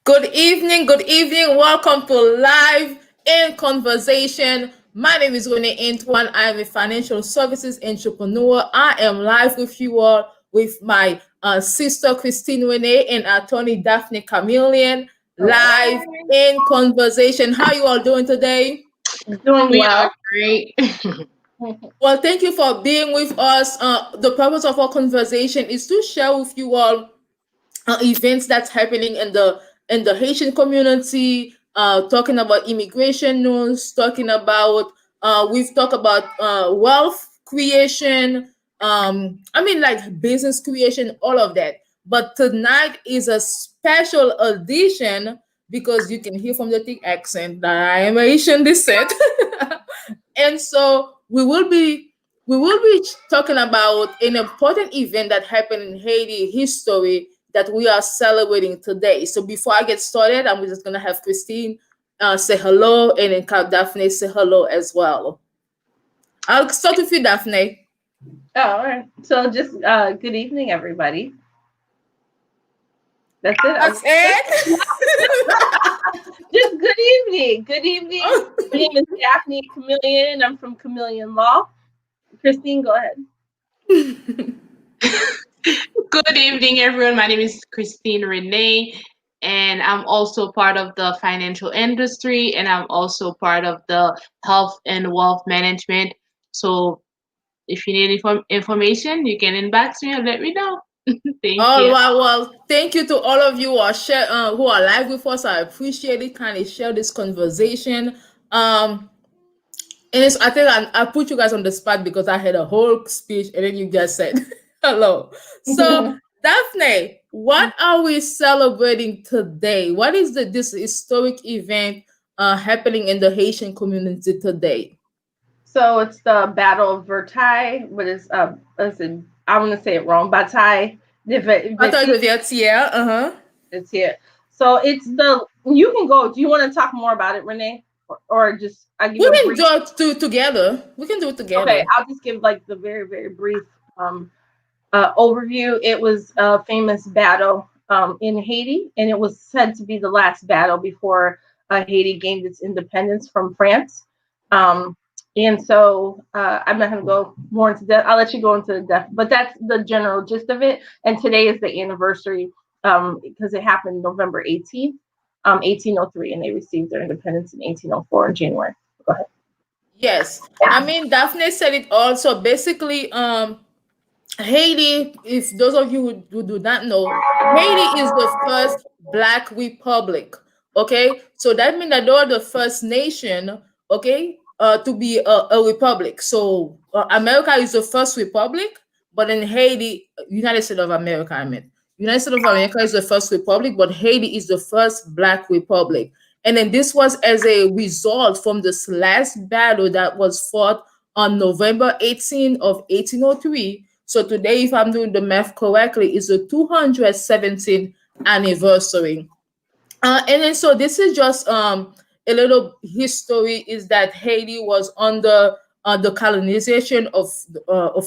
Good evening, good evening. Welcome to Live in Conversation. My name is René Antoine. I am a financial services entrepreneur. I am live with you all with my sister Christine René and attorney Daphnée Camilien. Live Hello. in Conversation. How you all doing today? Doing We are well. great. Well, thank you for being with us. The purpose of our conversation is to share with you all events that's happening in the Haitian community, talking about immigration news, talking about we've talked about wealth creation, like business creation, all of that. But tonight is a special edition because you can hear from the thick accent that I am Haitian descent. And so we will be talking about an important event that happened in Haiti history that we are celebrating today. So before I get started, I'm just gonna have Christine say hello, and then Daphne say hello as well. I'll start with you, Daphne. All right. So just good evening, everybody. That's it. That's it. Just good evening. Good evening. My name is Daphnée Camilien. I'm from Camilien Law. Christine, go ahead. Good evening, everyone. My name is Christine René, and I'm also part of the financial industry, and I'm also part of the health and wealth management. So, if you need information, you can inbox me and let me know. Thank All you. right. Well, thank you to all of you who are live with us. I appreciate it. Kind of share this conversation. Um, And it's, I think I put you guys on the spot because I had a whole speech and then you just said hello. So, Daphne, what are we celebrating today? What is this historic event happening in the Haitian community today? So it's the Battle of Vertières. What is listen, I'm gonna say it wrong. Bataille de I thought Vertières. it was yeah. Uh huh. It's here. So it's the you can go. Do you want to talk more about it, Renee? Or just I give We you a can brief. do it together. We can do it Okay, together. I'll just give like the very, very brief overview. It was a famous battle in Haiti, and it was said to be the last battle before Haiti gained its independence from France. Um, and so I'm not going to go more into depth. I'll let you go into the depth, but that's the general gist of it. And today is the anniversary because it happened November 18th, 1803, and they received their independence in 1804 in January. Go ahead. Yes. I mean, Daphne said it also. Basically, Haiti, if those of you who do not know, Haiti is the first black republic. Okay, so that means that they are the first nation, okay, to be a republic. So America is the first republic, but in Haiti, United States of America, I mean, United States of America is the first republic, but Haiti is the first black republic. And then this was as a result from this last battle that was fought on November 18th of 1803. So today, if I'm doing the math correctly, is the 217th anniversary. And then so this is just a little history is that Haiti was under the colonization of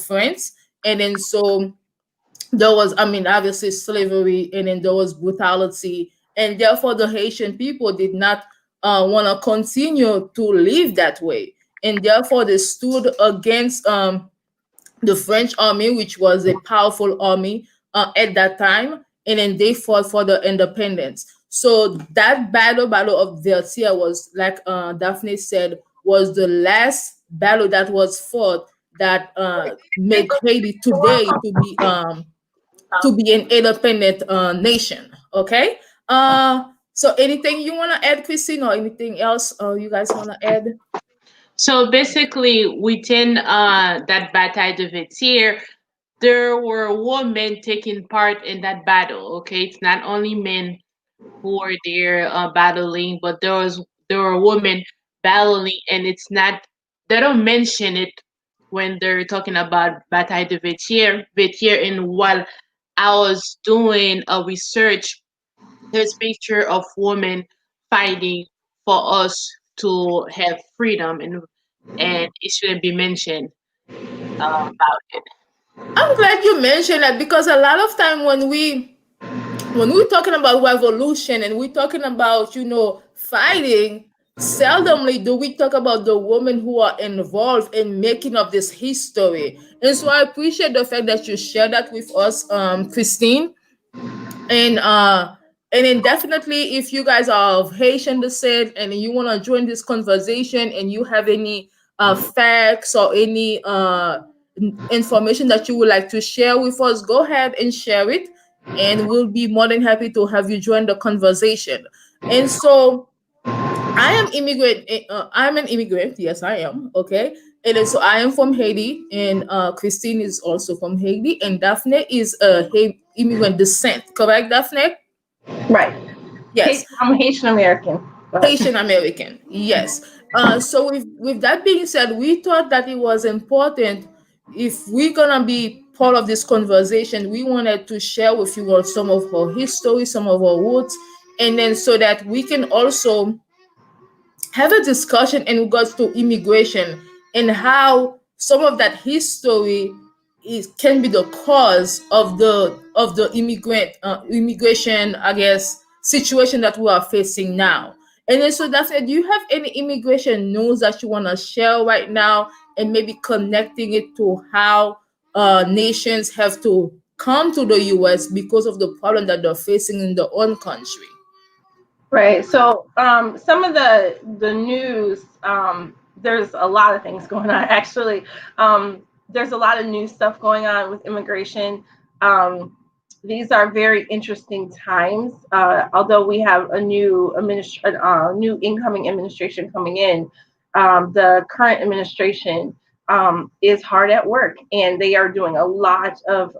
France, and then so there was, I mean, obviously slavery, and then there was brutality, and therefore the Haitian people did not want to continue to live that way, and therefore they stood against the French army, which was a powerful army at that time, and then they fought for the independence. So that battle of Vertières was, like Daphne said, was the last battle that was fought that made Haiti today to be an independent nation. Okay. So anything you want to add, Christine, or anything else you guys want to add? So basically, within that bataille de Vertières, there were women taking part in that battle. Okay, it's not only men who were there battling, but there were women battling, and it's not they don't mention it when they're talking about Bataille de Vertières. Vertières, and while I was doing a research, there's picture of women fighting for us to have freedom, and it shouldn't be mentioned about it. I'm glad you mentioned that because a lot of time when when we're talking about revolution and we're talking about, fighting, seldomly do we talk about the women who are involved in making of this history. And so I appreciate the fact that you share that with us, Christine. And then definitely, if you guys are of Haitian descent and you want to join this conversation and you have any facts or any information that you would like to share with us, go ahead and share it, and we'll be more than happy to have you join the conversation. And so I am immigrant. I'm an immigrant. Yes, I am. Okay. And then so I am from Haiti, and Christine is also from Haiti, and Daphne is a immigrant descent. Correct, Daphne? Right. Yes, I'm Haitian American, but Haitian American. Yes. So with that being said, we thought that it was important, if we're gonna be part of this conversation, we wanted to share with you all some of our history, some of our roots, and then so that we can also have a discussion in regards to immigration and how some of that history can be the cause of the immigration, I guess, situation that we are facing now. And then so that's it. Do you have any immigration news that you want to share right now, and maybe connecting it to how nations have to come to the US because of the problem that they're facing in their own country? right. So some of the news, there's a lot of things going on. Actually, there's a lot of new stuff going on with immigration. Um, these are very interesting times. Although we have a new incoming administration coming in, the current administration is hard at work, and they are doing a lot of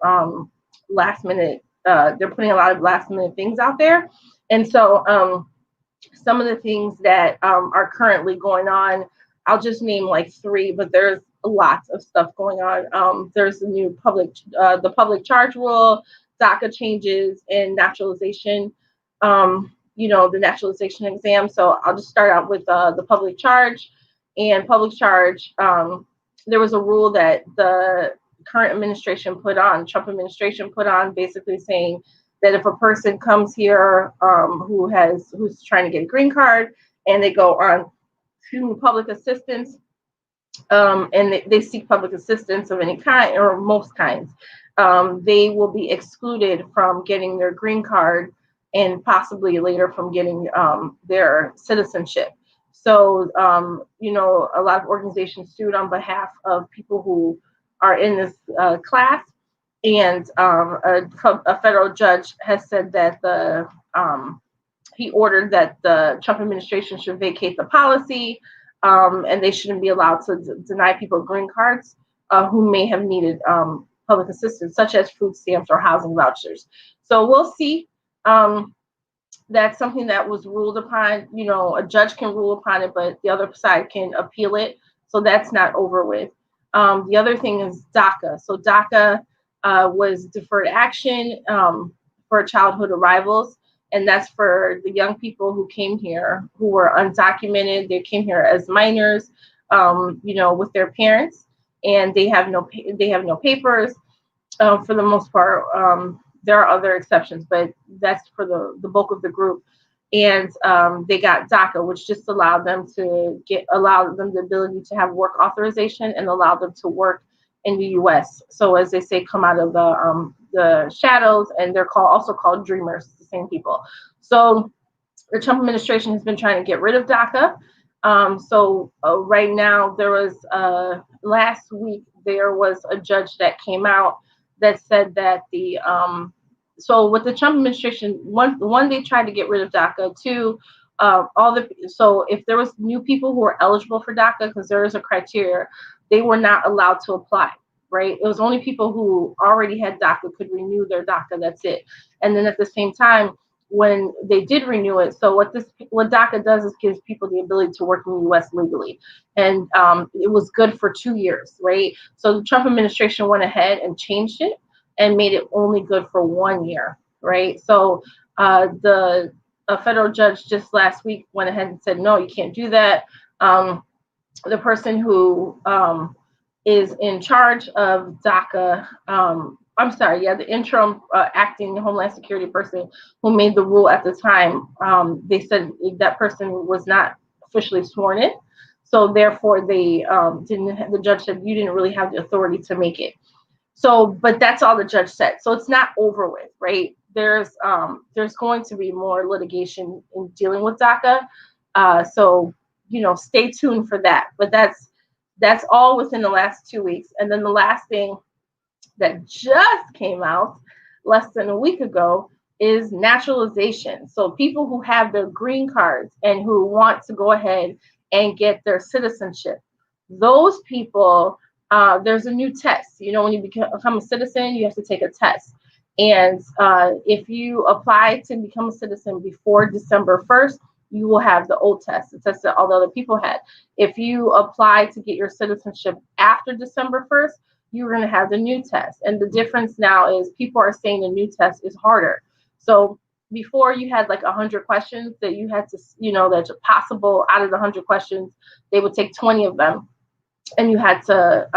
last minute. They're putting a lot of last minute things out there, and so some of the things that are currently going on, I'll just name like three, but there's lots of stuff going on. There's the new the public charge rule, DACA changes, and naturalization. The naturalization exam. So I'll just start out with the public charge. And public charge, there was a rule that the current administration put on, Trump administration put on, basically saying that if a person comes here who's trying to get a green card, and they go on to public assistance, and they seek public assistance of any kind or most kinds, they will be excluded from getting their green card, and possibly later from getting their citizenship. So, a lot of organizations sued on behalf of people who are in this class, and a federal judge has said that he ordered that the Trump administration should vacate the policy, and they shouldn't be allowed to deny people green cards who may have needed public assistance, such as food stamps or housing vouchers. So we'll see. That's something that was ruled upon. A judge can rule upon it, but the other side can appeal it. So that's not over with. The other thing is DACA. So DACA was deferred action for childhood arrivals. And that's for the young people who came here who were undocumented. They came here as minors, with their parents, and they have no papers for the most part. There are other exceptions, but that's for the bulk of the group. And they got DACA, which just allowed them the ability to have work authorization and allowed them to work in the U.S. So as they say, come out of the shadows, and they're also called dreamers, the same people. So the Trump administration has been trying to get rid of DACA. So right now, there was last week there was a judge that came out that said that so with the Trump administration, one, they tried to get rid of DACA. Two, so if there was new people who were eligible for DACA, because there is a criteria, they were not allowed to apply. Right? It was only people who already had DACA could renew their DACA. That's it. And then at the same time, when they did renew it, so what DACA does is gives people the ability to work in the U.S. legally, and it was good for 2 years, right? So the Trump administration went ahead and changed it and made it only good for 1 year, right? So a federal judge just last week went ahead and said, no, you can't do that. The person who is in charge of DACA I'm sorry, yeah, the interim acting Homeland Security person who made the rule at the time, they said that person was not officially sworn in, so therefore they didn't. The judge said you didn't really have the authority to make it. So, but that's all the judge said. So it's not over with, right? There's going to be more litigation in dealing with DACA. So stay tuned for that. But that's all within the last 2 weeks. And then the last thing that just came out less than a week ago is naturalization. So people who have their green cards and who want to go ahead and get their citizenship, those people, there's a new test. When you become a citizen, you have to take a test. And if you apply to become a citizen before December 1st, you will have the old test, the test that all the other people had. If you apply to get your citizenship after December 1st, you're going to have the new test. And the difference now is people are saying the new test is harder. So before you had like 100 questions that you had to, that's possible out of the 100 questions, they would take 20 of them and you had to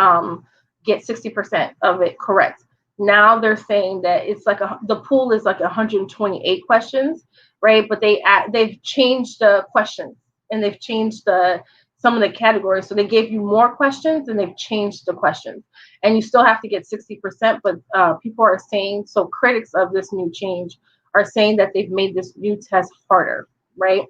get 60% of it correct. Now they're saying that it's like the pool is like 128 questions, right? But they've changed the questions and they've changed some of the categories. So they gave you more questions and they've changed the questions. And you still have to get 60%, but people are saying, so critics of this new change are saying that they've made this new test harder, right?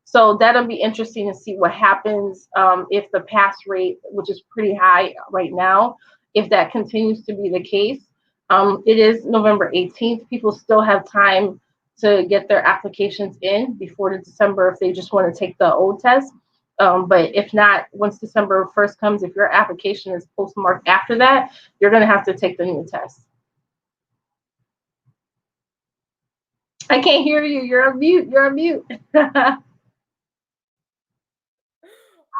So that'll be interesting to see what happens if the pass rate, which is pretty high right now, if that continues to be the case. It is November 18th. People still have time to get their applications in before the December if they just want to take the old test. But if not, once December 1st comes, if your application is postmarked after that, you're going to have to take the new test. I can't hear you. You're on mute. You're on mute.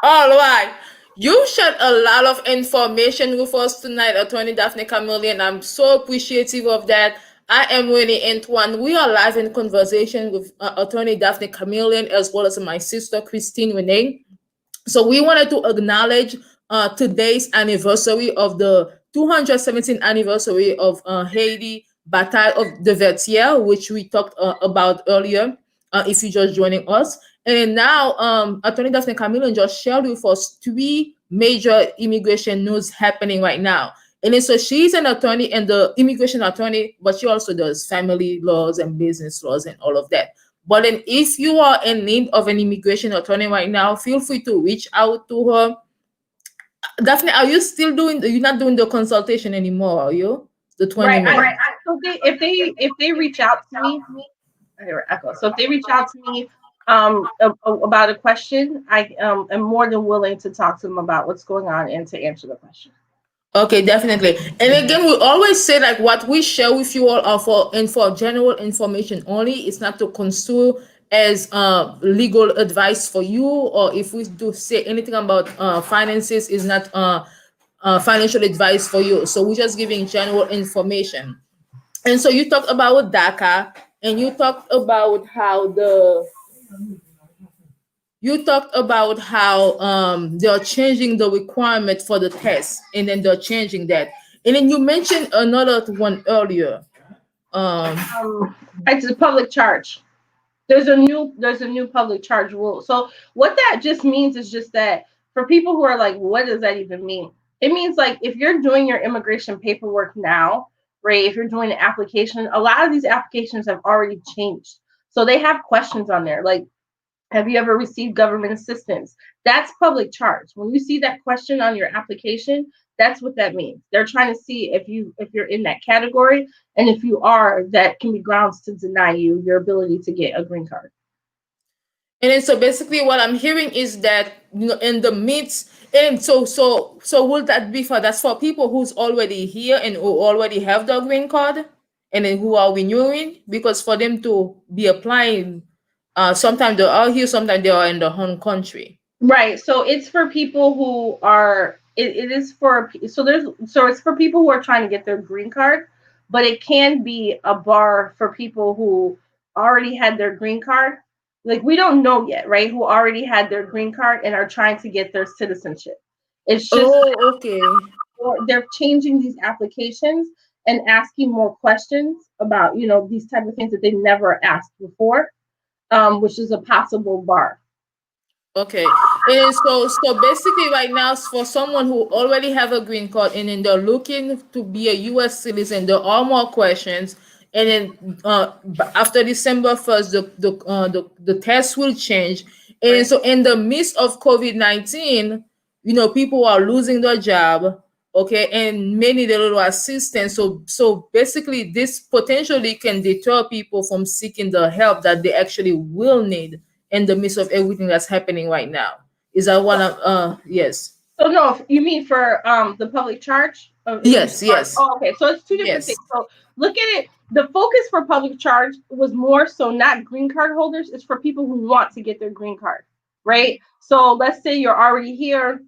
All right. You shared a lot of information with us tonight, Attorney Daphnée Camilien. I'm so appreciative of that. I am René Antoine. We are live in conversation with Attorney Daphnée Camilien as well as my sister Christine René. So we wanted to acknowledge today's anniversary of the 217th anniversary of Haiti Bataille of the Vertières, which we talked about earlier. If you're just joining us, and now Attorney Daphnée Camilien just shared with us three major immigration news happening right now. And then, so she's an attorney and the immigration attorney, but she also does family laws and business laws and all of that. But then if you are in need of an immigration attorney right now, feel free to reach out to her. Daphnée, are you still you're not doing the consultation anymore, are you? The 20 Right. minutes. So if they reach out to me, I hear echo. So if they reach out to me about a question, I am more than willing to talk to them about what's going on and to answer the question. Okay, definitely. And again, we always say like what we share with you all are for general information only. It's not to construe as legal advice for you, or if we do say anything about finances, is not financial advice for you. So we're just giving general information. And so you talked about DACA, and you talked about how they're changing the requirement for the test, and then they're changing that. And then you mentioned another one earlier. Um, It's a public charge. There's a new public charge rule. So what that just means is just that for people who are like, what does that even mean? It means like if you're doing your immigration paperwork now, right? If you're doing an application, a lot of these applications have already changed. So they have questions on there like, have you ever received government assistance? That's public charge. When you see that question on your application, that's what that means. They're trying to see if you're in that category, and if you are, that can be grounds to deny you your ability to get a green card. and then so basically, what I'm hearing is that in the midst, and so will that be for that's for people who's already here and who already have the green card, and then who are renewing, because for them to be applying, sometimes they are here, sometimes they are in the home country. Right. So it's for people who are it is for it's for people who are trying to get their green card, but it can be a bar for people who already had their green card. Like we don't know yet, right? Who already had their green card and are trying to get their citizenship. It's just Oh, okay. they're changing these applications, and asking more questions about, these type of things that they never asked before, which is a possible bar. Okay. And so basically right now for someone who already have a green card and then they're looking to be a US citizen, there are more questions. And then after December 1st, the test will change. And Right. so in the midst of COVID-19, people are losing their job, okay, and many need a little assistance. So basically this potentially can deter people from seeking the help that they actually will need in the midst of everything that's happening right now. Is that one of yes. So no, you mean for the public charge? Yes, yes. Oh, okay. So it's two different Yes. things. So look at it. The focus for public charge was more so not green card holders. It's for people who want to get their green card, right? So let's say you're already here,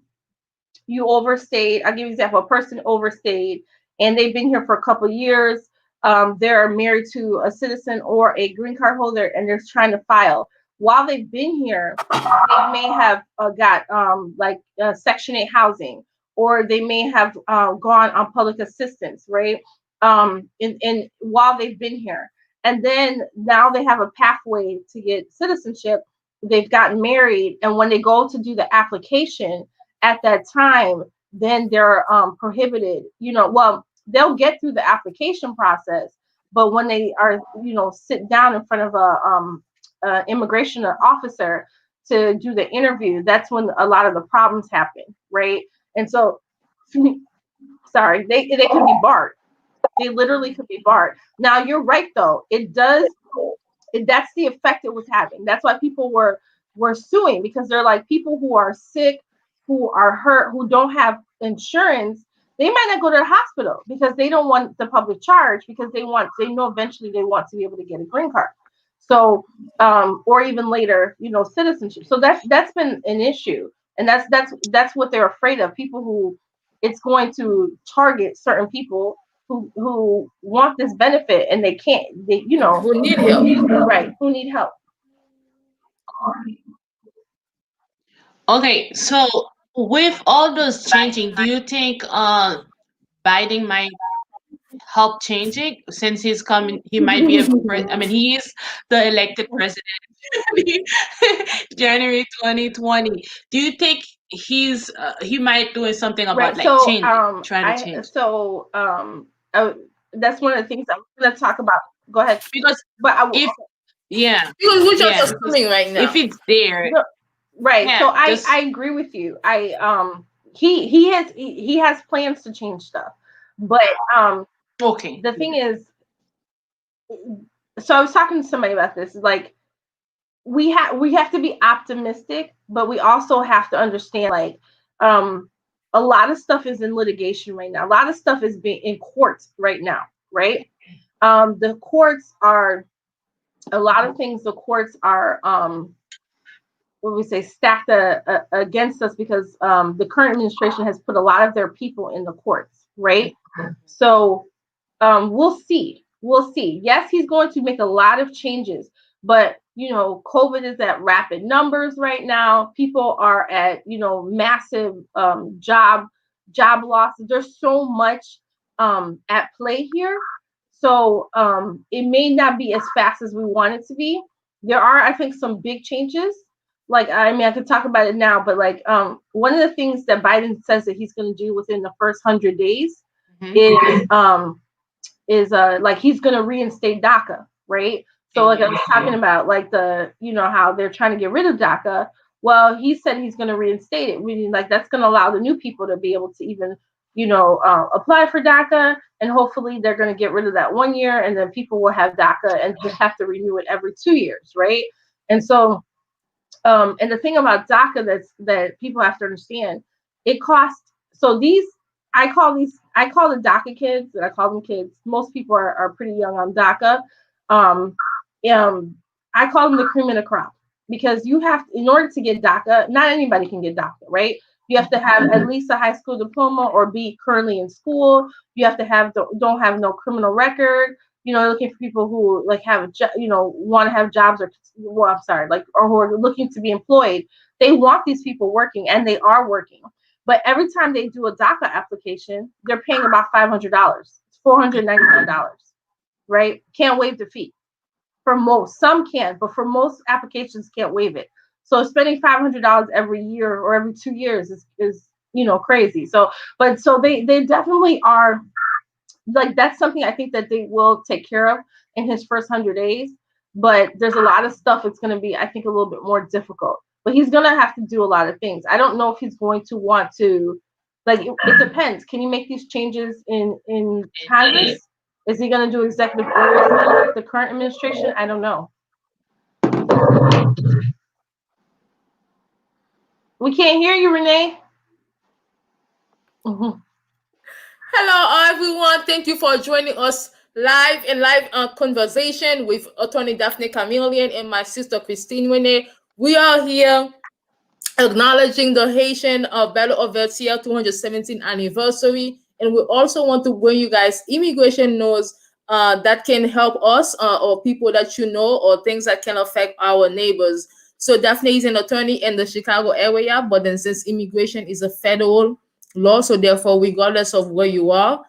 you overstayed. I'll give you an example. A person overstayed and they've been here for a couple of years. They're married to a citizen or a green card holder and they're trying to file. While they've been here, they may have got Section 8 housing, or they may have gone on public assistance, right? And while they've been here. And then now they have a pathway to get citizenship. They've gotten married. And when they go to do the application, at that time, then they're prohibited. Well, they'll get through the application process, but when they are, sit down in front of a immigration officer to do the interview, that's when a lot of the problems happen, right? And so, sorry, they could be barred. They literally could be barred. Now, you're right, though. That's the effect it was having. That's why people were suing, because they're like, people who are sick, who are hurt, who don't have insurance, they might not go to the hospital because they don't want the public charge, because they know eventually they want to be able to get a green card. So, or even later, citizenship. So that's been an issue, and that's what they're afraid of. People who it's going to target certain people who want this benefit and they can't. Who need help. Right? Who need help? Okay, so with all those changing, do you think Biden might help change it since he's coming? He might be I mean, he is the elected president January 2020. Do you think he might doing something about Right. like So, change it, trying to change it? uh, that's one of the things I'm going to talk about. Go ahead. Because But if yeah, Because which are yeah, just because coming right if now. it's there, no, right. yeah, So I just I agree with you. He has plans to change stuff, but okay. the thing is, so I was talking to somebody about this. Like, we have to be optimistic, but we also have to understand, like, um a lot of stuff is in litigation right now. A lot of stuff is being in courts right now, right? The courts are a lot of things. The courts are what we say, stacked against us, because the current administration has put a lot of their people in the courts, right? So we'll see. We'll see. Yes, he's going to make a lot of changes, but COVID is at rapid numbers right now. People are at massive job losses. There's so much at play here. So it may not be as fast as we want it to be. There are, I think, some big changes. Like, I mean, I could talk about it now, but like one of the things that Biden says that he's going to do within the first 100 days is like he's going to reinstate DACA, right? So like I was talking about, like, the how they're trying to get rid of DACA. Well, he said he's going to reinstate it, meaning like that's going to allow the new people to be able to even apply for DACA, and hopefully they're going to get rid of that 1 year, and then people will have DACA and just have to renew it every 2 years, right? And so and the thing about DACA that people have to understand, it costs. So I call the DACA kids, and I call them kids. Most people are pretty young on DACA. Um, I call them the cream of the crop, because you have, in order to get DACA, not anybody can get DACA, right? You have to have at least a high school diploma or be currently in school. You have to don't have no criminal record. Looking for people who like have want to have jobs, or I'm sorry, like, or who are looking to be employed. They want these people working, and they are working. But every time they do a DACA application, they're paying about $500 $499, right? Can't waive the fee for most. Some can, but for most applications, can't waive it. So spending $500 every year or every 2 years is crazy. So, but so they definitely are, like, that's something I think that they will take care of in his first 100 days. But there's a lot of stuff. It's going to be, I think, a little bit more difficult. But he's going to have to do a lot of things. I don't know if he's going to want to, like, it depends. Can you make these changes in Congress? Is he going to do executive orders now with the current administration? I don't know. We can't hear you, Renee. Mhm. Hello, everyone. Thank you for joining us live conversation with attorney Daphnée Camilien and my sister Christine René. We are here acknowledging the Haitian Battle of Vertières 217th anniversary. And we also want to bring you guys immigration news that can help us or people that you know or things that can affect our neighbors. So Daphnée is an attorney in the Chicago area, but then since immigration is a federal law, so therefore, regardless of where you are,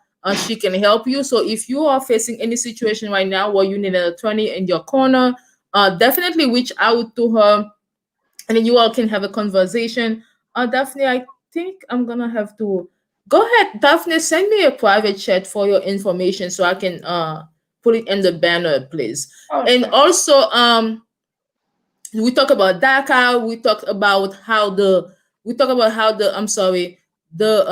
she can help you. So if you are facing any situation right now where you need an attorney in your corner, definitely reach out to her and then you all can have a conversation. Daphnée, I think I'm gonna have to go ahead. Daphnée, send me a private chat for your information so I can put it in the banner, please. Oh, And sure. also, we talk about DACA. We talk about how the I'm sorry the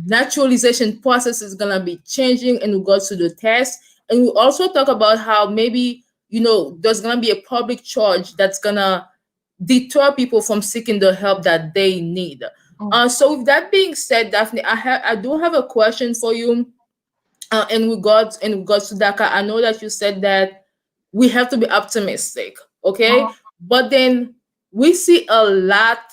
naturalization process is gonna be changing in regards to the test, and we also talk about how maybe there's gonna be a public charge that's gonna deter people from seeking the help that they need. Mm. So with that being said, Daphnée, I do have a question for you in regards to DACA. I know that you said that we have to be optimistic, okay? Mhm. But then we see a lot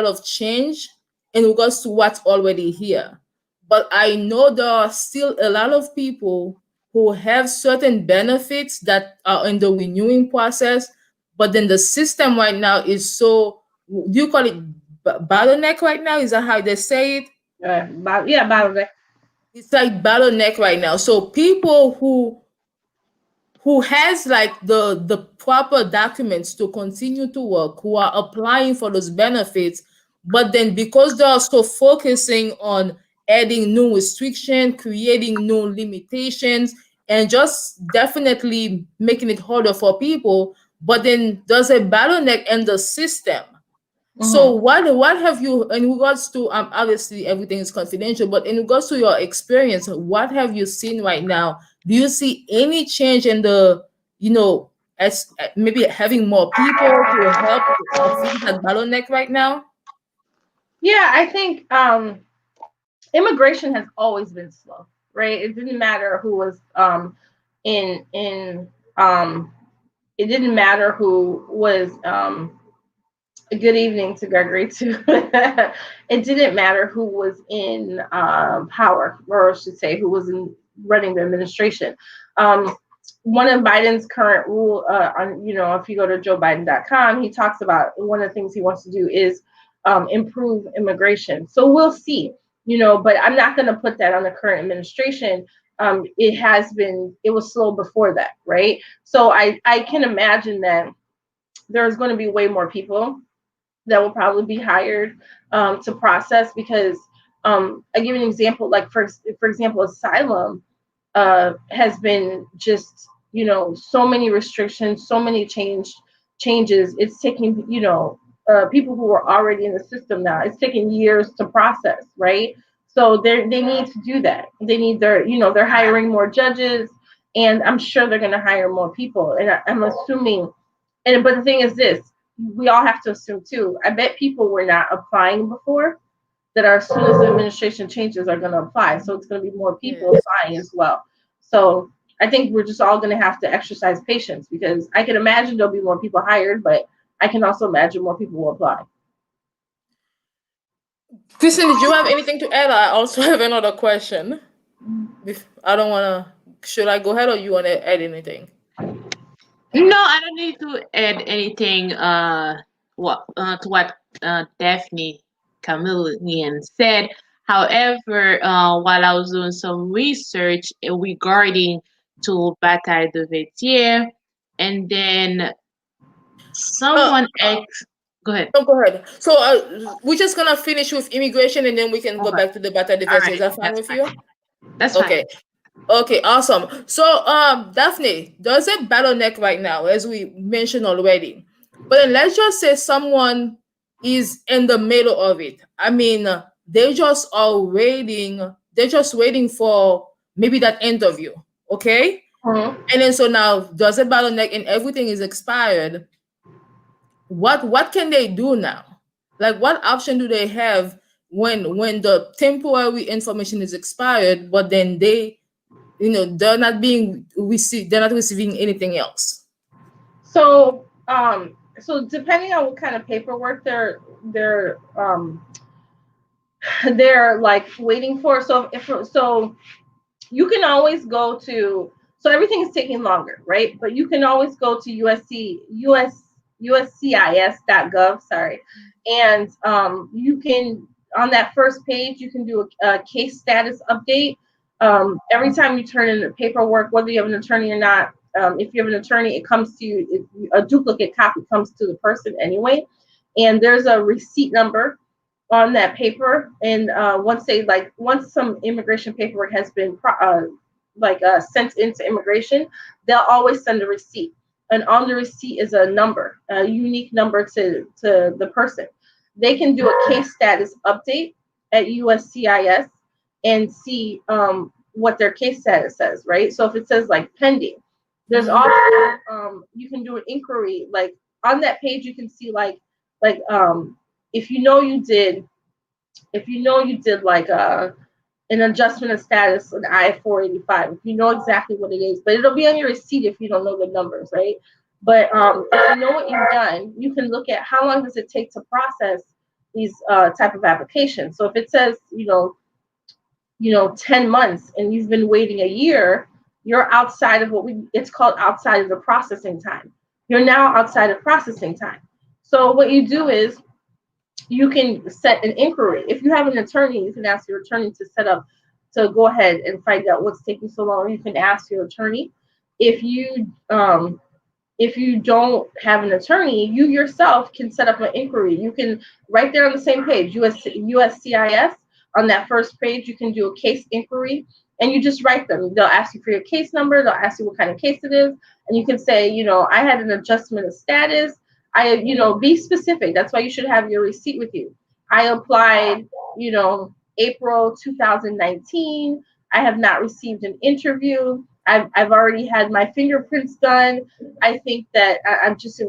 of change in regards to what's already here. But I know there are still a lot of people who have certain benefits that are in the renewing process, but then the system right now is so, do you call it bottleneck right now? Is that how they say it? Yeah, by the way. It's like bottleneck right now. So people who has like the proper documents to continue to work, who are applying for those benefits, but then because they are so focusing on adding new restriction, creating new limitations, and just definitely making it harder for people, but then there's a bottleneck in the system. So Mhm. what have you, in regards to, obviously everything is confidential, but in regards to your experience, what have you seen right now? Do you see any change in the, as maybe having more people to help fix that bottleneck right now? Yeah, I think immigration has always been slow, right? It didn't matter who was in it didn't matter who was good evening to Gregory too. It didn't matter who was in power, or I should say, who was running the administration. Um, One of Biden's current rule on, if you go to joebiden.com, he talks about one of the things he wants to do is improve immigration. So we'll see, but I'm not going to put that on the current administration. It was slow before that, right? So I can imagine that there's going to be way more people that will probably be hired to process, because I give you an example, like for example, asylum has been just, so many restrictions, so many changes. It's taking, people who are already in the system now, it's taking years to process, right? So they need to do that. They need they're hiring more judges, and I'm sure they're going to hire more people. And I'm assuming, but the thing is this, we all have to assume too. I bet people were not applying before, that are, as soon as the administration changes, are going to apply. So it's going to be more people Yes. applying as well. So I think we're just all going to have to exercise patience, because I can imagine there'll be more people hired, but I can also imagine more people will apply. Kristen, did you have anything to add? I also have another question. I don't want to, should I go ahead or you want to add anything? No, I don't need to add anything what to what Daphne Camillian said. However, while I was doing some research regarding to Bataille de Vertières, and then Uh, someone else, go ahead. no, go ahead. So we're just gonna finish with immigration, and then we can go Okay. back to the Bata All Defense. Is right. that fine That's with fine. you? That's fine. Okay. Okay, awesome. So, Daphne, there's a bottleneck right now, as we mentioned already. But then let's just say someone is in the middle of it. I mean, they just are waiting. They're just waiting for maybe that interview. Okay, Mhm. and then so now there's a bottleneck and everything is expired. What can they do now? Like, what option do they have when the temporary information is expired, but then they're not being received, they're not receiving anything else. So depending on what kind of paperwork they're like waiting for. So you can always go to, so everything is taking longer, right? But you can always go to USCIS.gov, sorry, and you can, on that first page you can do a case status update. Every time you turn in the paperwork, whether you have an attorney or not, if you have an attorney, it comes to you. A duplicate copy comes to the person anyway, and there's a receipt number on that paper. And once some immigration paperwork has been sent into immigration, they'll always send a receipt, and on the receipt is a number, a unique number to the person. They can do a case status update at USCIS and see what their case status says, right? So if it says like pending, there's Mhm. also you can do an inquiry, like on that page you can see like if you know you did like an adjustment of status, an I-485, if you know exactly what it is, but it'll be on your receipt if you don't know the numbers, right? But if you know what you've done, you can look at how long does it take to process these type of applications. So if it says 10 months and you've been waiting a year, you're outside of it's called outside of the processing time. You're now outside of processing time. So what you do is you can set an inquiry. If you have an attorney, you can ask your attorney to go ahead and find out what's taking so long. You can ask your attorney. If you don't have an attorney, you yourself can set up an inquiry. You can, right there on the same page, USCIS, on that first page, you can do a case inquiry, and you just write them. They'll ask you for your case number. They'll ask you what kind of case it is, and you can say, I had an adjustment of status. Be specific. That's why you should have your receipt with you. I applied, April 2019. I have not received an interview. I've already had my fingerprints done. I think that I'm just,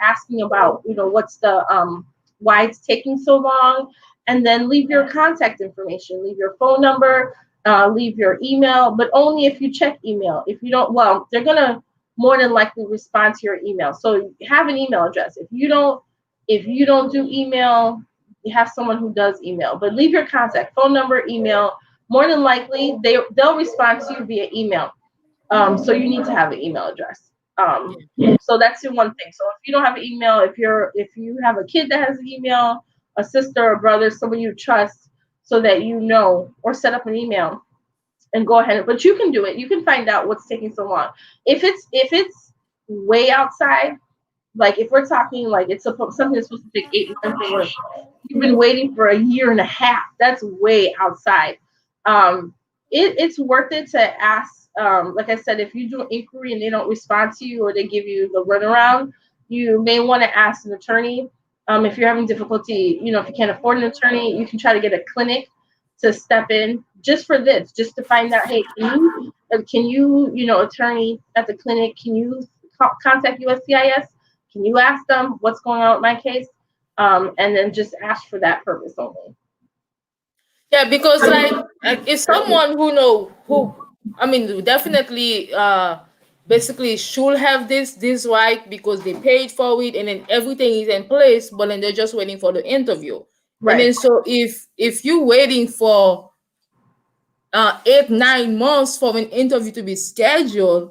asking about, what's the, why it's taking so long. And then leave your contact information, leave your phone number, leave your email, but only if you check email. If you don't, well, they're going to more than likely respond to your email. So have an email address. If you don't do email, you have someone who does email, but leave your contact, phone number, email. More than likely, they'll respond to you via email. So you need to have an email address. Yeah. So that's the one thing. So if you don't have an email, if you have a kid that has an email, a sister or brother, someone you trust, so that or set up an email and go ahead. But you can do it. You can find out what's taking so long. If it's way outside, like if we're talking like something that's supposed to take 8 months, or you've been waiting for a year and a half, that's way outside. Um, it's worth it to ask. Like I said, if you do an inquiry and they don't respond to you, or they give you the runaround, you may want to ask an attorney. If you're having difficulty, if you can't afford an attorney, you can try to get a clinic to step in just for this, just to find out, hey, can you, attorney at the clinic, can you contact USCIS? Can you ask them what's going on with my case? And then just ask for that purpose only. Yeah, because like if someone who I mean definitely basically should have this right because they paid for it and then everything is in place, but then they're just waiting for the interview. And Right. then so if you're waiting for 8 9 months for an interview to be scheduled,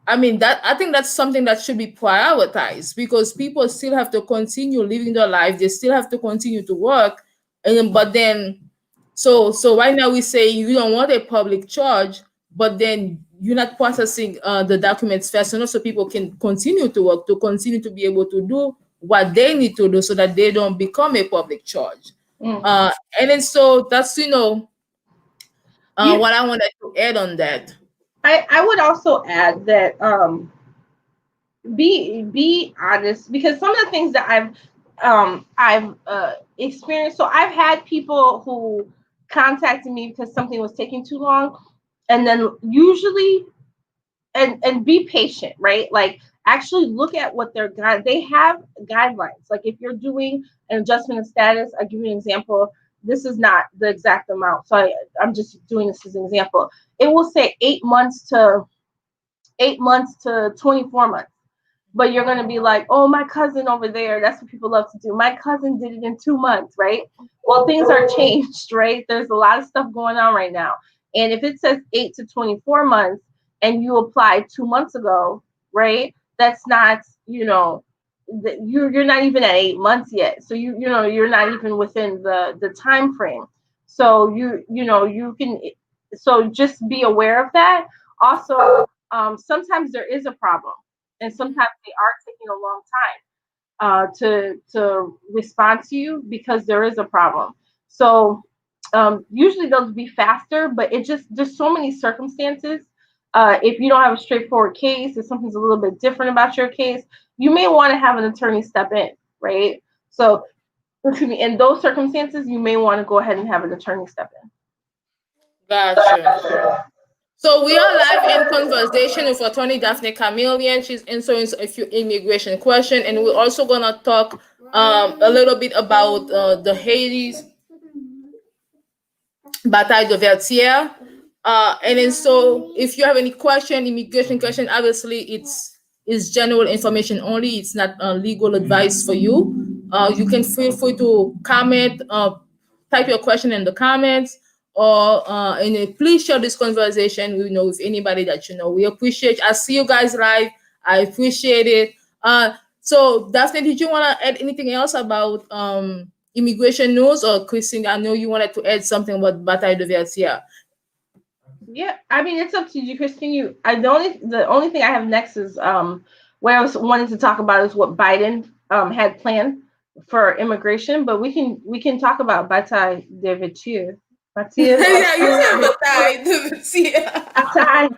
I mean that I think that's something that should be prioritized because people still have to continue living their life, they still have to continue to work, and then, but then So right now we say you don't want a public charge, but then you're not processing the documents fast enough so people can continue to work, to continue to be able to do what they need to do so that they don't become a public charge. Mm. Uh, and then so that's You, what I wanted to add on that. I would also add that be honest, because some of the things that I've experienced. So I've had people who contacted me because something was taking too long, and then usually, and be patient, right? Like actually look at what their guide. They have guidelines. Like if you're doing an adjustment of status, I'll give you an example. This is not the exact amount, so I'm just doing this as an example. It will say 8 months to 24 months, but you're going to be like, oh, my cousin over there, that's what people love to do. My cousin did it in 2 months, right? Well, things are changed, right? There's a lot of stuff going on right now. And if it says 8 to 24 months and you applied 2 months ago, right? That's not, you're not even at 8 months yet. So you're not even within the time frame. So you can, so just be aware of that. Also, sometimes there is a problem, and sometimes they are taking a long time to respond to you because there is a problem. So usually they'll be faster, but it just there's so many circumstances. If you don't have a straightforward case, if something's a little bit different about your case, you may want to have an attorney step in, right? So, excuse me, in those circumstances, you may want to go ahead and have an attorney step in. Gotcha. So we are live in conversation with attorney Daphnée Camilien. She's answering a few immigration questions, and we're also gonna talk a little bit about the Haiti's Bataille de Vertières. And then so if you have any question, immigration question, obviously it's general information only. It's not legal advice for you. You can feel free to comment, type your question in the comments, or and please share this conversation with anybody that you know. We appreciate. I see you guys live. I appreciate it. So Daphne, did you want to add anything else about immigration news, or Christine? I know you wanted to add something about Bataille de Vertières. Yeah, I mean it's up to you, Christine. The only thing I have next is what I was wanting to talk about is what Biden had planned for immigration, but we can talk about Bataille de Voiture. Bataille, Yeah, you said Bataille de Vertières. Bataille.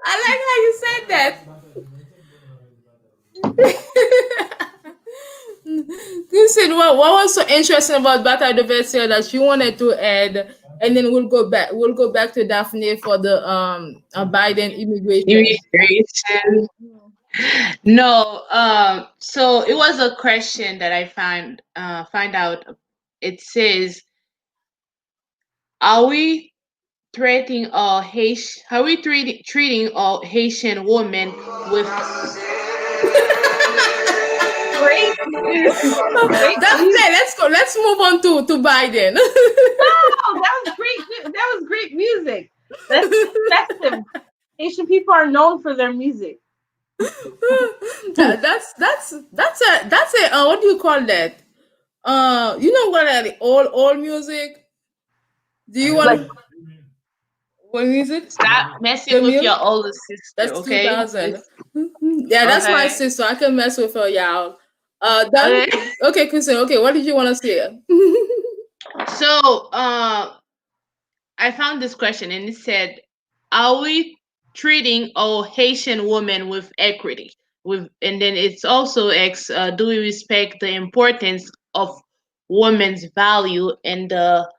I like how you said that. You said what was so interesting about Bataille de Vertières that you wanted to add, and then we'll go back. We'll go back to Daphne for the Biden immigration. Immigration. No, so it was a question that I find out. It says, are we treating all Haitian women with Great news. Great Daphne, news. let's go. Let's move on to Biden. Oh, that was great. That was great music. That's festive. Haitian people are known for their music. That's a what do you call that? You know what? All music. Do you Like, want what music? stop messing The with mule? your older sister, That's two okay? thousand. Yeah, that's my Okay. sister. I can mess with her, y'all. Done. Okay. Okay, Kristen. Okay, what did you want to say? So, I found this question and it said, "Are we treating all Haitian women with equity?" And then it's also "Do we respect the importance of women's value in the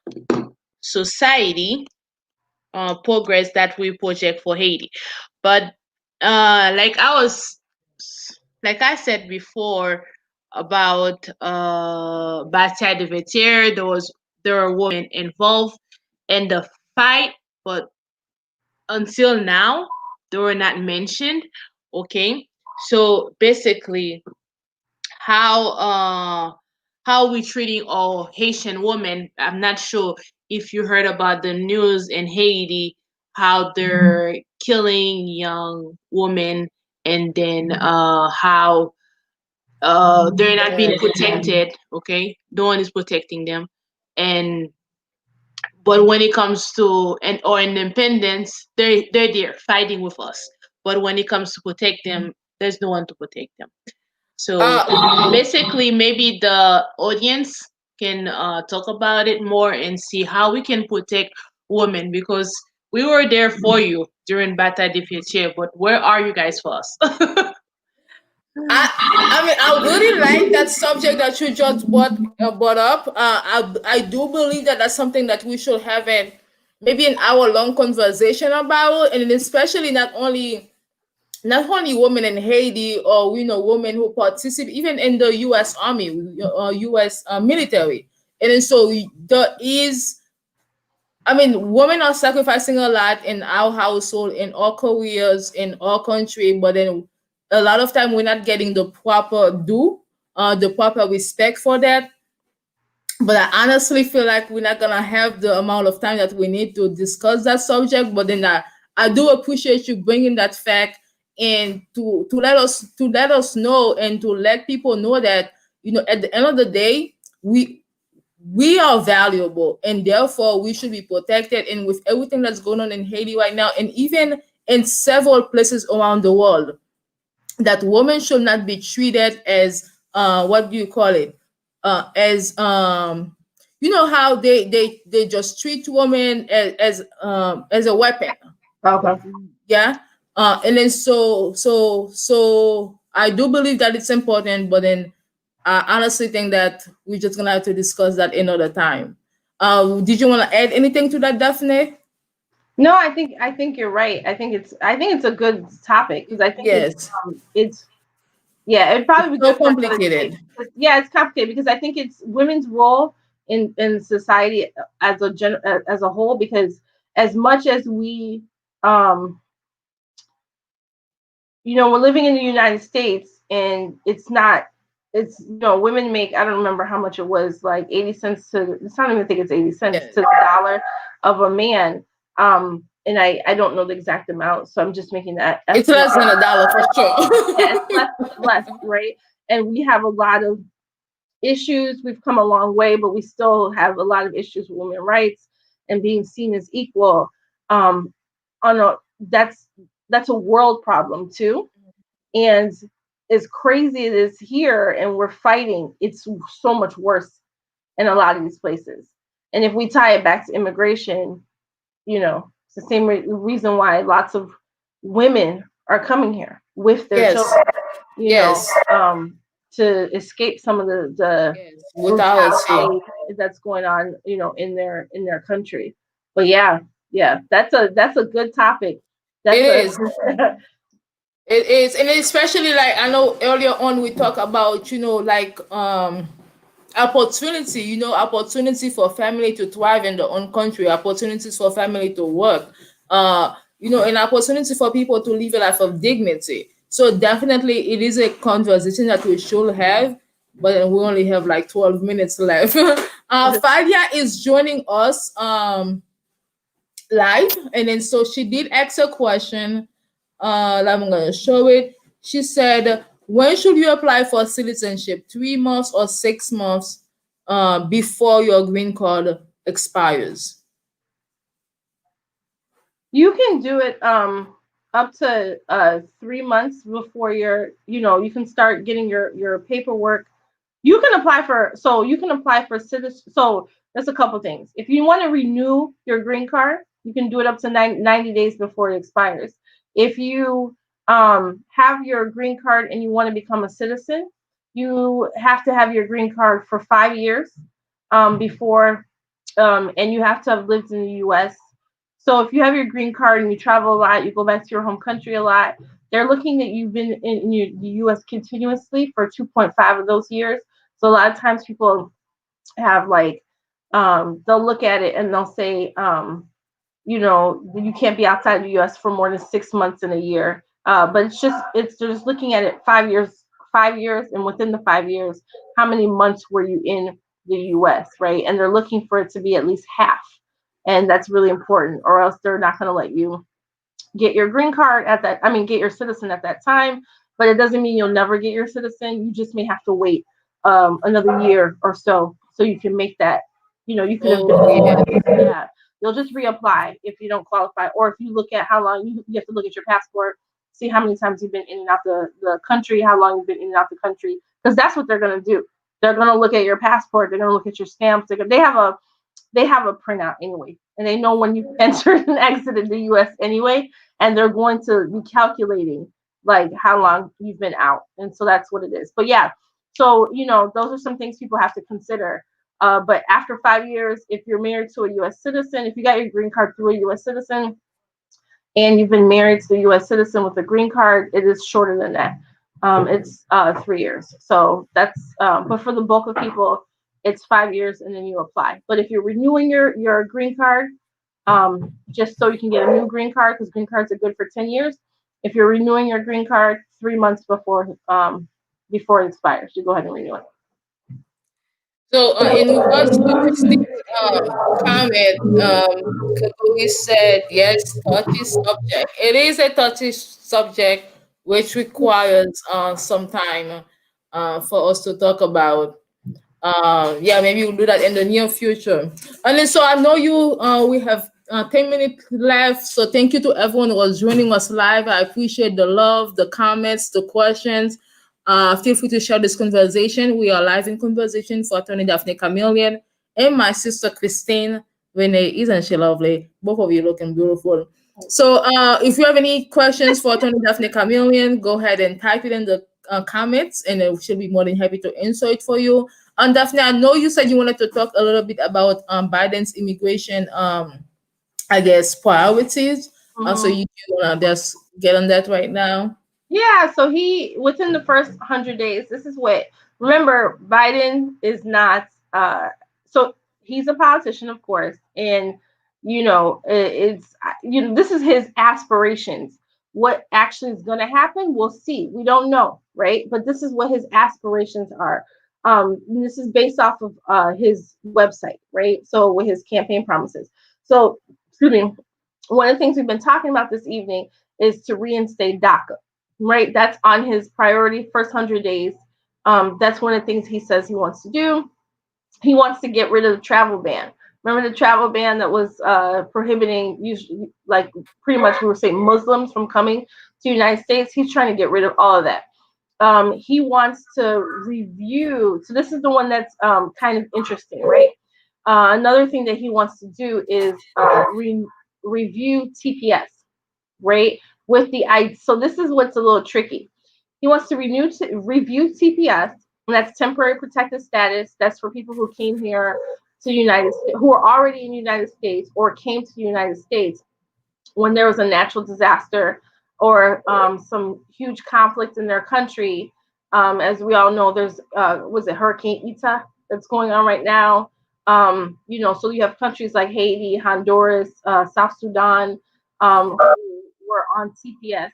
society progress that we project for Haiti?" But like like I said before about Bataille de Vertières, there are women involved in the fight, but until now they were not mentioned. Okay, so basically, how uh how we treating all Haitian women? I'm not sure if you heard about the news in Haiti, how they're killing young women, and then how they're not being Yeah. protected. Okay, no one is protecting them, and But when it comes to or independence, they're there fighting with us. But when it comes to protect them, there's no one to protect them. So Uh, basically, maybe the audience can talk about it more and see how we can protect women, because we were there for you during Bataille de Vertières, but where are you guys for us? I I mean I really like that subject that you just brought up. I do believe that that's something that we should have an maybe an hour long conversation about, and especially not only women in Haiti or women who participate even in the U.S. Army, U.S. Military, and then so there is. I mean, women are sacrificing a lot in our household, in our careers, in our country, but then a lot of time we're not getting the proper due, the proper respect for that. But I honestly feel like we're not gonna have the amount of time that we need to discuss that subject. But then I do appreciate you bringing that fact and to let us know and to let people know that at the end of the day we we are valuable and therefore we should be protected. And with everything that's going on in Haiti right now, and even in several places around the world, that women should not be treated as what do you call it? As you know how they just treat women as a weapon. Okay. Yeah. And then so I do believe that it's important, but then I honestly think that we're just gonna have to discuss that another time. Did you want to add anything to that, Daphne? No, I think you're right. I think it's a good topic because I think Yes. it's yeah, it'd It's probably be so good for another day. complicated. Yeah, it's complicated because I think it's women's role in society as a whole. Because as much as we, um, we're living in the United States, and it's not. It's women make, I don't remember how much it was, like 80 cents to, I don't even think it's 80 cents Yeah. to the dollar of a man. And I don't know the exact amount, so I'm just making that It's estimate. less than a dollar for Yeah, it's sure. less, right? And we have a lot of issues. We've come a long way, but we still have a lot of issues with women's rights and being seen as equal. Um, on a that's a world problem too. And as crazy it is here, and we're fighting, it's so much worse in a lot of these places. And if we tie it back to immigration, it's the same reason why lots of women are coming here with their Yes. children, you know, Yes. um, to escape some of the Yes. Brutality. brutality that's going on, in their country. But yeah, yeah, that's a good topic. It That's a is. It is, and especially like I know earlier on we talk about like opportunity, opportunity for family to thrive in their own country, opportunities for family to work, and opportunity for people to live a life of dignity. So definitely it is a conversation that we should have, but we only have like 12 minutes left. Fadia is joining us live, and then so she did ask a question. I'm gonna show it. She said, "When should you apply for citizenship? 3 months or 6 months before your green card expires?" You can do it up to 3 months before you can start getting your paperwork. You can apply for citizen. So there's a couple things. If you want to renew your green card, you can do it up to 90 days before it expires. If you have your green card and you want to become a citizen, you have to have your green card for 5 years before, and you have to have lived in the U.S. So if you have your green card and you travel a lot, you go back to your home country a lot, they're looking that you've been in the U.S. continuously for 2.5 of those years. So a lot of times people have like, they'll look at it and they'll say, you can't be outside the U.S. for more than 6 months in a year. But they're just looking at it 5 years, and within the 5 years, how many months were you in the U.S., right? And they're looking for it to be at least half, and that's really important, or else they're not going to let you get your green card get your citizen at that time. But it doesn't mean you'll never get your citizen. You just may have to wait another year or so you can make that. You could have Oh yeah. been, yeah. You'll just reapply if you don't qualify, or if you look at how long you have to look at your passport, see how many times you've been in and out the country, how long you've been in and out the country, because that's what they're going to do. They're going to look at your passport. They're going to look at your stamps. They have a printout anyway, and they know when you entered and exited the U.S. anyway, and they're going to be calculating like how long you've been out, and so that's what it is. But yeah, so those are some things people have to consider. But after 5 years, if you're married to a U.S. citizen, if you got your green card through a U.S. citizen, and you've been married to a U.S. citizen with a green card, it is shorter than that. It's 3 years. So that's, but for the bulk of people, it's 5 years and then you apply. But if you're renewing your green card, just so you can get a new green card, because green cards are good for 10 years. If you're renewing your green card 3 months before it expires, you go ahead and renew it. So, in regards to Christine's comment, Kakuri said, yes, touchy subject. It is a touchy subject which requires some time for us to talk about. Yeah, maybe we'll do that in the near future. And then, so I know we have 10 minutes left. So thank you to everyone who was joining us live. I appreciate the love, the comments, the questions. Feel free to share this conversation. We are live in conversation for Attorney Daphnée Camilien and my sister Christine. René, isn't she lovely? Both of you looking beautiful. So if you have any questions for Attorney Daphnée Camilien, go ahead and type it in the comments, and she'll be more than happy to answer it for you. And Daphnée, I know you said you wanted to talk a little bit about Biden's immigration, I guess, priorities. So Mhm. you want to just get on that right now? Yeah, so he within the first 100 days, this is what, remember, Biden is not so he's a politician, of course, and it's this is his aspirations. What actually is going to happen, we'll see. We don't know, right? But this is what his aspirations are. This is based off of his website, right? So with his campaign promises. So, excuse me. One of the things we've been talking about this evening is to reinstate DACA, right? That's on his priority first 100 days. That's one of the things he says he wants to do. He wants to get rid of the travel ban. Remember the travel ban that was prohibiting, usually, like pretty much we were saying, Muslims from coming to the United States? He's trying to get rid of all of that. He wants to review. So this is the one that's kind of interesting, right? Another thing that he wants to do is review TPS, right? So this is what's a little tricky. He wants to review TPS, and that's temporary protected status. That's for people who came here to the United States, who are already in the United States or came to the United States when there was a natural disaster or some huge conflict in their country. As we all know, there's was it Hurricane Eta that's going on right now. So you have countries like Haiti, Honduras, South Sudan, who were on TPS,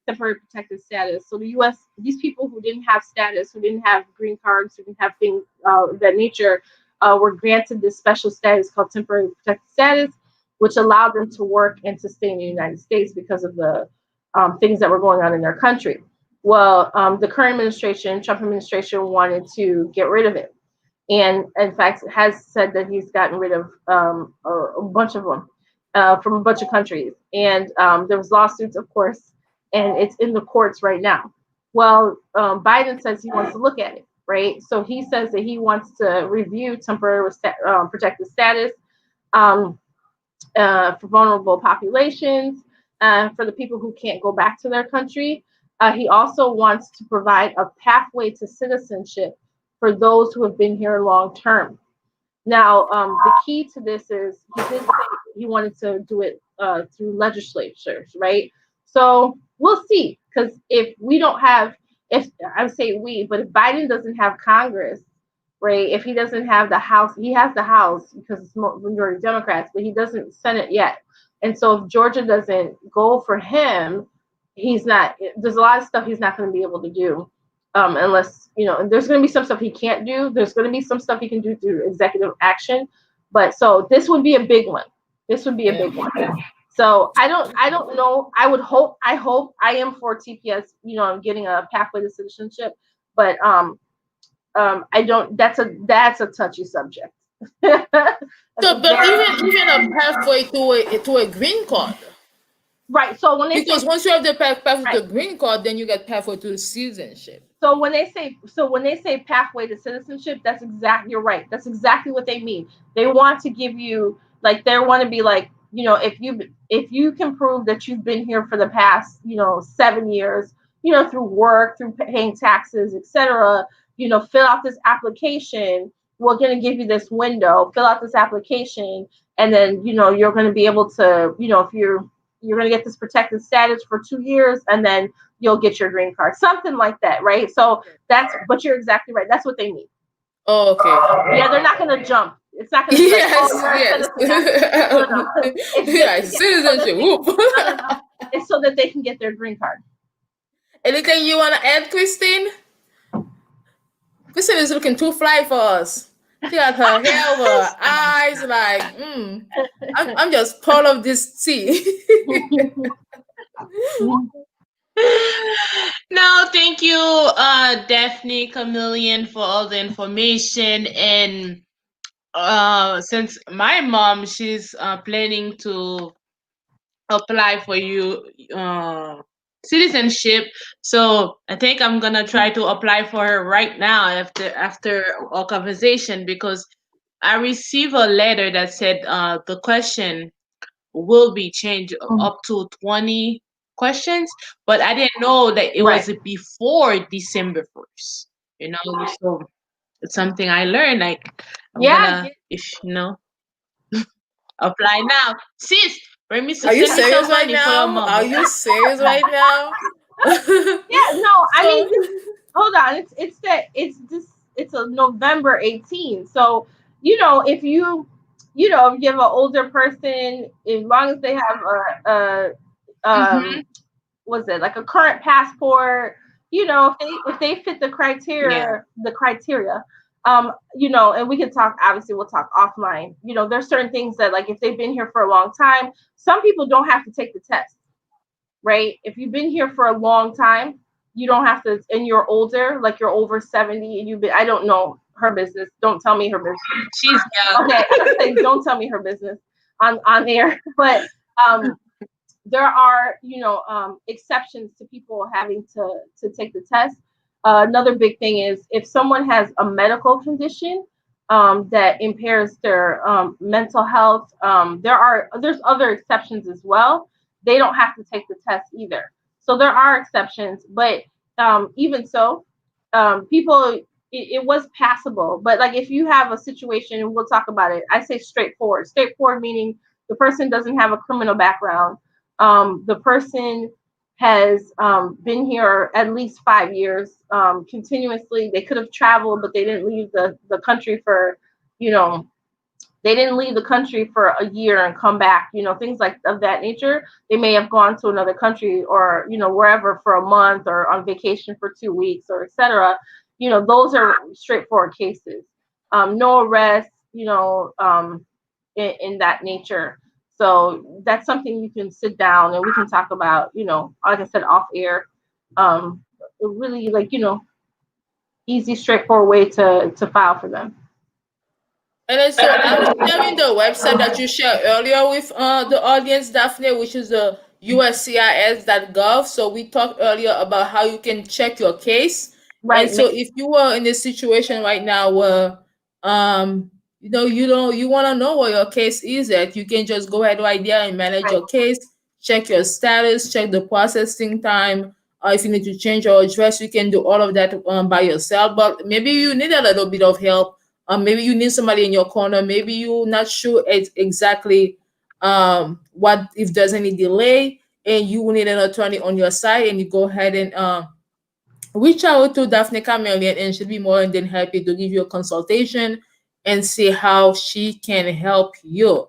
temporary protected status. So the U.S., these people who didn't have status, who didn't have green cards, who didn't have things of that nature, were granted this special status called temporary protected status, which allowed them to work and to stay in the United States because of the things that were going on in their country. Well, the current administration, Trump administration, wanted to get rid of it, and in fact has said that he's gotten rid of a bunch of them from a bunch of countries. And there was lawsuits, of course, and it's in the courts right now. Well, Biden says he wants to look at it, right? So he says that he wants to review temporary protected status um, for vulnerable populations, for the people who can't go back to their country. He also wants to provide a pathway to citizenship for those who have been here long term. Now, the key to this is he did say he wanted to do it through legislatures, right? So we'll see, because if we don't have, if I would say we, but if Biden doesn't have Congress, right? If he doesn't have the House, he has the House because it's majority Democrats, but he doesn't Senate yet. And so if Georgia doesn't go for him, he's not. There's a lot of stuff he's not going to be able to do unless, there's going to be some stuff he can't do. There's going to be some stuff he can do through executive action. But so this would be a big one. This would be a big one. So I don't know. I hope I am for TPS, I'm getting a pathway to citizenship, but I don't, that's a touchy subject. That's a So, but very even a pathway to a green card, right. So when they say because once you have the pathway right, to green card, then you get pathway to citizenship. when they say pathway to citizenship, that's exactly you're right. That's exactly what they mean. They want to give you like they want to be like if you can prove that you've been here for the past 7 years, through work, through paying taxes, etc. Fill out this application. We're going to give you this window. Fill out this application, and then you're going to be able to if you're going to get this protected status for 2 years, and then you'll get your green card, something like that, right? So but you're exactly right. That's what they mean. Oh, okay. Yeah, they're not going to jump. It's not going to be like, oh, Yes, you're a yes. citizen now. No, no, no. It's just Yeah, to get so that citizenship. they can, Whoop. no, no, no. It's so that they can get their green card. Anything you want to add, Christine? Christine is looking too fly for us. She got her hair over her eyes, like, I'm just proud of this tea. No, thank you, Daphne, Camillion, for all the information. And since my mom, she's planning to apply for you citizenship, so I think I'm gonna try to apply for her right now after our conversation, because I received a letter that said the question will be changed up to 20 questions, but I didn't know that it Right. was before December 1st. So it's something I learned. Like, I'm Yeah. gonna, if apply now. Sis, Are you send me serious some right money for your now? mom, Are you okay? serious right now? Yeah. No, I mean, So, hold on. It's a November 18th. So, if if you have an older person, as long as they have a Mm-hmm. was it like a current passport, if they fit Yeah. the criteria, and we can talk, obviously we'll talk offline. There's certain things that, like, if they've been here for a long time, some people don't have to take the test, right? If you've been here for a long time, you don't have to, and you're older, like you're over 70 and I don't know her business. Don't tell me her business. She's young. Okay, I say don't tell me her business on air, but um there are exceptions to people having to take the test. Another big thing is if someone has a medical condition that impairs their mental health. There's other exceptions as well. They don't have to take the test either. So there are exceptions, but even so, people it was passable. But like if you have a situation, and we'll talk about it. I say straightforward. Straightforward meaning the person doesn't have a criminal background. The person has been here at least 5 years continuously. They could have traveled, but they didn't leave the country for, you know, they didn't leave the country for a year and come back, things like of that nature. They may have gone to another country or, wherever for a month or on vacation for 2 weeks or etc. Those are straightforward cases. No arrest, in that nature. So that's something you can sit down and we can talk about, like I said, off air. Really, like, easy, straightforward way to file for them. and then so I'm sharing the website that you shared earlier with the audience, Daphne, which is the uscis.gov. So we talked earlier about how you can check your case. And Right. so if you are in a situation right now where you want to know where your case is at, you can just go ahead right there and manage Right. your case, check your status, check the processing time. If you need to change your address, you can do all of that by yourself. But maybe you need a little bit of help. Maybe you need somebody in your corner. Maybe you're not sure exactly what if there's any delay, and you will need an attorney on your side. And you go ahead and reach out to Daphnée Camilien, and she'll be more than happy to give you a consultation and see how she can help you.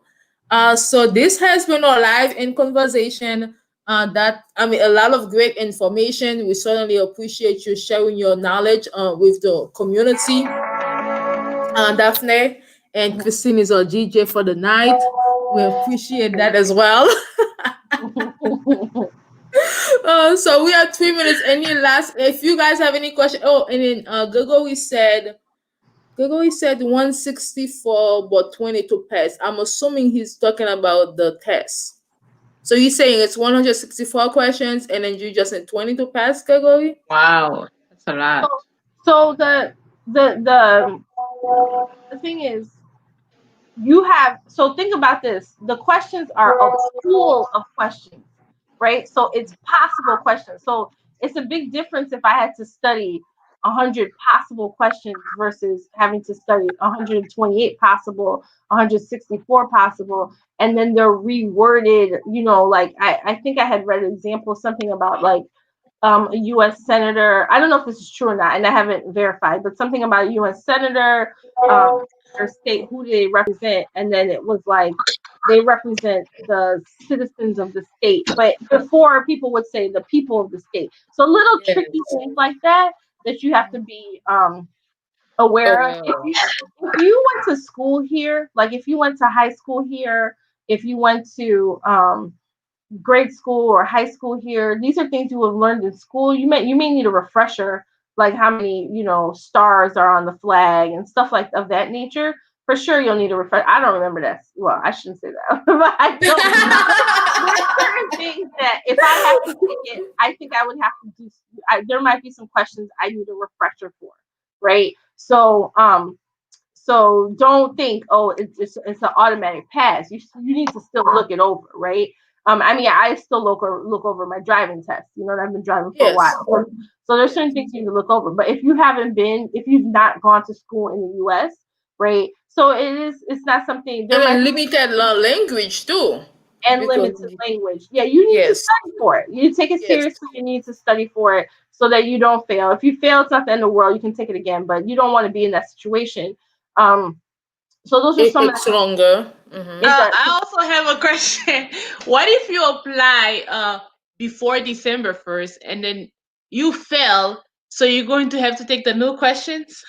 So this has been our live in conversation. A lot of great information. We certainly appreciate you sharing your knowledge with the community, Daphne. And Christine is our DJ for the night. We appreciate that as well. So we have 3 minutes. Any last? If you guys have any question, oh, and then Gogo, we said Gregory said 164 but 20 to pass. I'm assuming he's talking about the test. So he's saying it's 164 questions and then you just need 20 to pass, Gregory? Wow, that's a So, lot. so the the the thing is, you have, so think about this, the questions are a pool of questions, right? So it's possible questions. So it's a big difference if I had to study 100 possible questions versus having to study 128 possible, 164 possible, and then they're reworded, like I think I had read an example, something about like a U.S. senator. I don't know if this is true or not, and I haven't verified, but something about a U.S. senator, their state, who do they represent, and then it was like they represent the citizens of the state. But before, people would say the people of the state. So little tricky Yes. things like that you have to be aware of. Okay. If you went to school here, like if you went to high school here, if you went to grade school or high school here. These are things you have learned in school. You may need a refresher, like how many stars are on the flag and stuff like of that nature. For sure, you'll need a refresh. I don't remember that. Well, I shouldn't say that, but I don't. There's certain things that if I have to take it, I think I would have to do. There might be some questions I need a refresher for, right? So don't think, oh, it's an automatic pass. You need to still look it over, right? I mean, I still look over my driving test. And I've been driving for a Yes. while, so there's certain things you need to look over. But if you've not gone to school in the U.S., right? So it's not something. There And might then be limited language too. and Because limited language. Yeah, you need to yes. study for it. You take it Yes. seriously. You need to study for it so that you don't fail. If you fail, it's not the end of the world. You can take it again, but you don't want to be in that situation. Um, so those are It some of takes longer. it does. I also have a question. What if you apply before December 1st and then you fail? So you're going to have to take the new questions?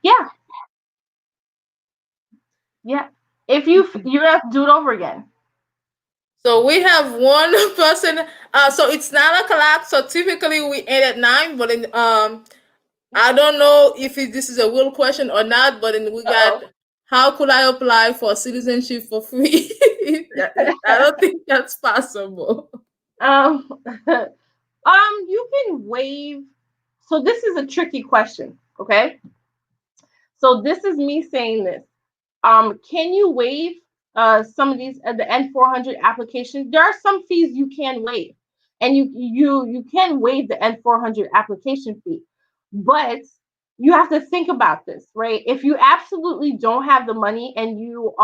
Yeah, yeah. If you have to do it over again. So we have one person. So it's 9 o'clock. So typically we end at 9. But I don't know if this is a real question or not. But then we got, Uh-oh. how could I apply for citizenship for free? I don't think that's possible. um, you can waive. So this is a tricky question. Okay. So this is me saying this. Can you waive some of these the N400 applications? There are some fees you can waive, and you can waive the N400 application fee, but you have to think about this, right? If you absolutely don't have the money and you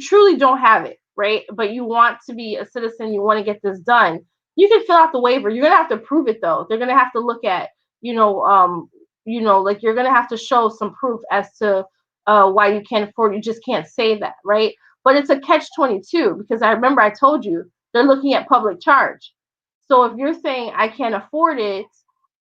truly don't have it, right? But you want to be a citizen, you want to get this done, you can fill out the waiver. You're gonna have to prove it though. They're gonna have to look at, like you're gonna have to show some proof as to why you can't afford it. You just can't say that, right? But it's a catch-22 because I remember I told you they're looking at public charge. So if you're saying I can't afford it,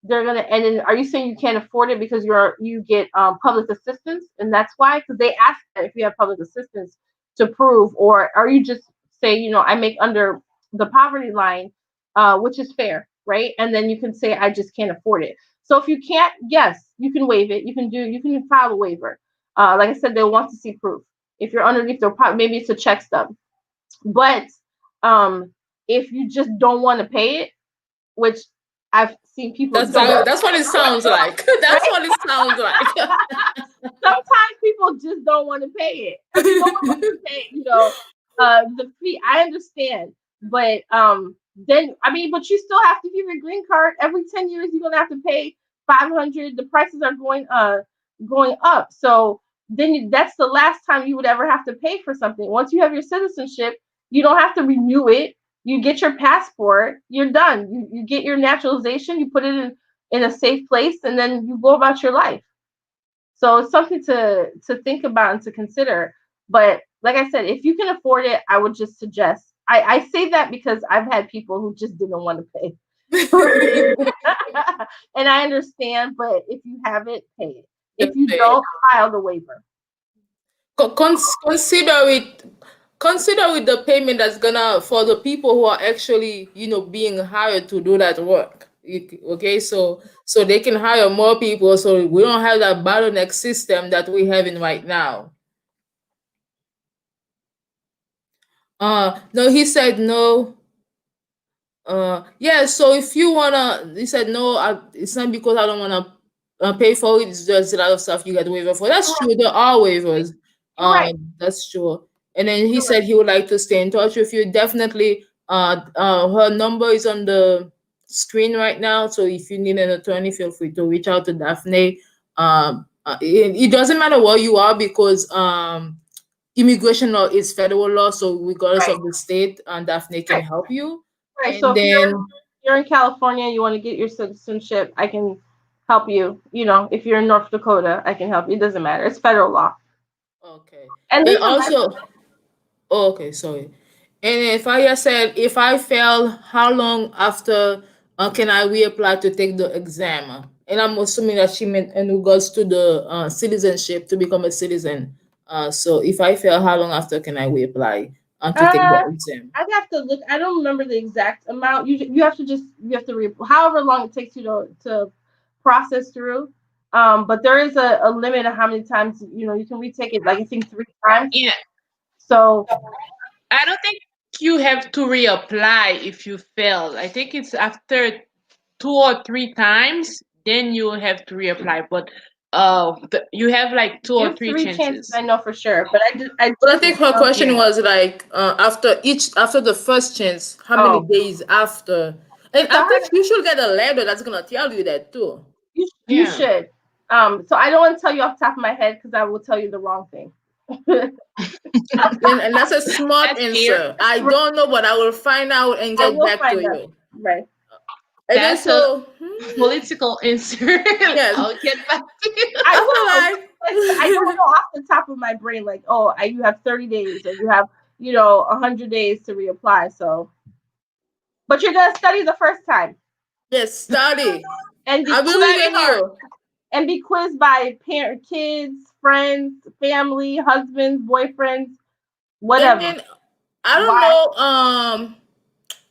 they're gonna. And then are you saying you can't afford it because you get public assistance, and that's why? Because they ask that if you have public assistance to prove, or are you just say I make under the poverty line, which is fair, right? And then you can say I just can't afford it. So if you can't, yes, you can waive it. You can file a waiver. Like I said, they'll want to see proof. If you're underneath their maybe it's a check stub. But um, if you just don't want to pay it, which I've seen people don't, That's what it sounds like. That's right? what it sounds like. Sometimes people just don't want to pay it. I mean, no one wants to pay, the fee. I understand, but then I mean, but you still have to give your green card every 10 years. You're gonna have to pay 500. The prices are going up. So then that's the last time you would ever have to pay for something. Once you have your citizenship, you don't have to renew it. You get your passport, you're done. You get your naturalization, you put it in a safe place, and then you go about your life. So it's something to think about and to consider. But like I said, if you can afford it, I would just suggest. I say that because I've had people who just didn't want to pay. And I understand, but if you have it, pay it. If you don't, file the waiver. Consider it. Consider it the payment that's gonna for the people who are actually being hired to do that work. Okay, so they can hire more people, so we don't have that bottleneck system that we have in right now. No, he said no. Yeah, so if you wanna, he said no, it's not because I don't wanna pay for it. It's just a lot of stuff you get waiver for. That's true. There are waivers. You're right. That's true. And then he You're right. said he would like to stay in touch with you. Definitely. Her number is on the screen right now. So if you need an attorney, feel free to reach out to Daphnée. It doesn't matter where you are because immigration law is federal law. So regardless Right. of the state, Daphnée can Right. help you. Right. So And if then you're in California, you want to get your citizenship, I can help you. If you're in North Dakota, I can help you. It doesn't matter. It's federal law. okay. And And leave a also, message. oh, okay, sorry. And if I just said, if I fail, how long after can I reapply to take the exam? And I'm assuming that she meant in regards to the citizenship to become a citizen. So if I fail, how long after can I reapply to take the Uh, exam? I'd have to look. I don't remember the exact amount. You have to however long it takes you to process through. But there is a limit of how many times you can retake it. Like I think 3 times. Yeah, So I don't think you have to reapply if you fail. I think it's after 2 or 3 times, then you have to reapply. But you have like two or there's three 3 chances I chances. know for sure. But I But I think her question Yeah. was like after the first chance, how many oh days after? And so I think you should get a letter that's gonna tell you that too. you Yeah. should. So I don't want to tell you off the top of my head because I will tell you the wrong thing. And that's a smart That's fair. answer. I don't know, but I will find out and I get will back to find out. you. Right. And then That's a so political answer. yes, I'll get back to you. I will. I Like, I don't feel like know off the top of my brain, like, oh, you have 30 days or you have, 100 days to reapply. So, but you're going to study the first time yes, study. and be I believe quizzed Study in hard. you. by kids, friends, family, husbands, boyfriends, And whatever. then I don't Why? know,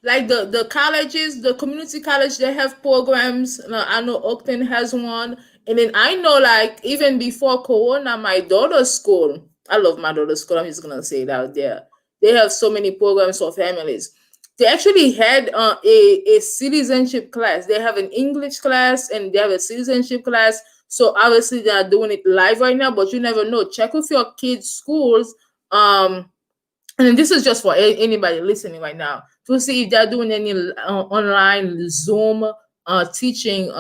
like the colleges, the community college, they have programs. I know Oakton has one, and then I know like even before Corona, my daughter's school. I love my daughter's school. I'm just gonna say it out there. They have so many programs for families. They actually had a citizenship class. They have an English class and they have a citizenship class. So obviously they are doing it live right now, but you never know. Check with your kids' schools. And this is just for anybody listening right now to see if they're doing any online Zoom teaching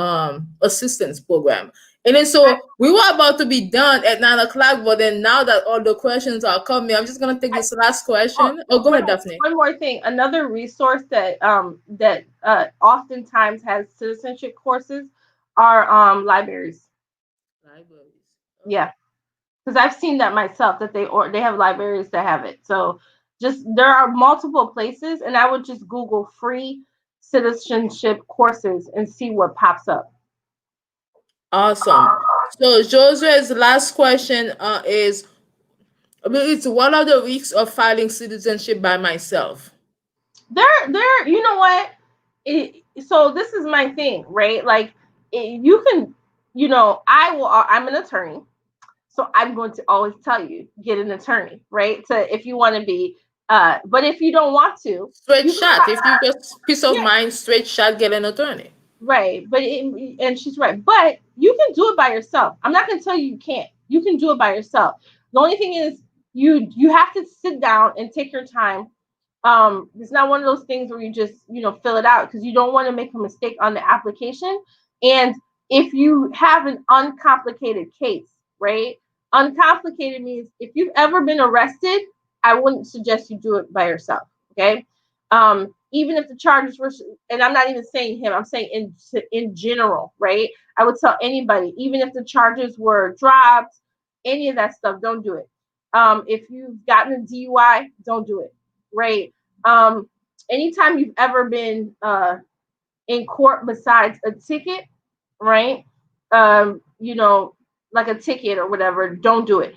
assistance program. And then so we were about to be done at 9 o'clock, but then now that all the questions are coming, I'm just gonna take this last Oh, question. Oh, go one, ahead, Daphne. one more thing. Another resource that oftentimes has citizenship courses are libraries. Libraries. Yeah, because I've seen that myself that they have libraries that have it. So just there are multiple places, and I would just Google free citizenship courses and see what pops up. Awesome. So Josue's last question is, I mean, it's what are the risks of filing citizenship by myself? You know what? So this is my thing, right? Like you can, I'm an attorney. So I'm going to always tell you, get an attorney, right? To if you want to be, but if you don't want to, Straight you can, shot. If you just peace of yeah, mind, straight shot, get an attorney. right. And she's right. But you can do it by yourself. I'm not going to tell you you can't. You can do it by yourself. The only thing is you have to sit down and take your time. It's not one of those things where you just fill it out because you don't want to make a mistake on the application. And if you have an uncomplicated case, right? Uncomplicated means if you've ever been arrested, I wouldn't suggest you do it by yourself. Okay. Even if the charges were, and I'm not even saying him, I'm saying in general, right? I would tell anybody, even if the charges were dropped, any of that stuff, don't do it. If you've gotten a DUI, don't do it, right? Um, Anytime you've ever been in court besides a ticket, right? Like a ticket or whatever, don't do it.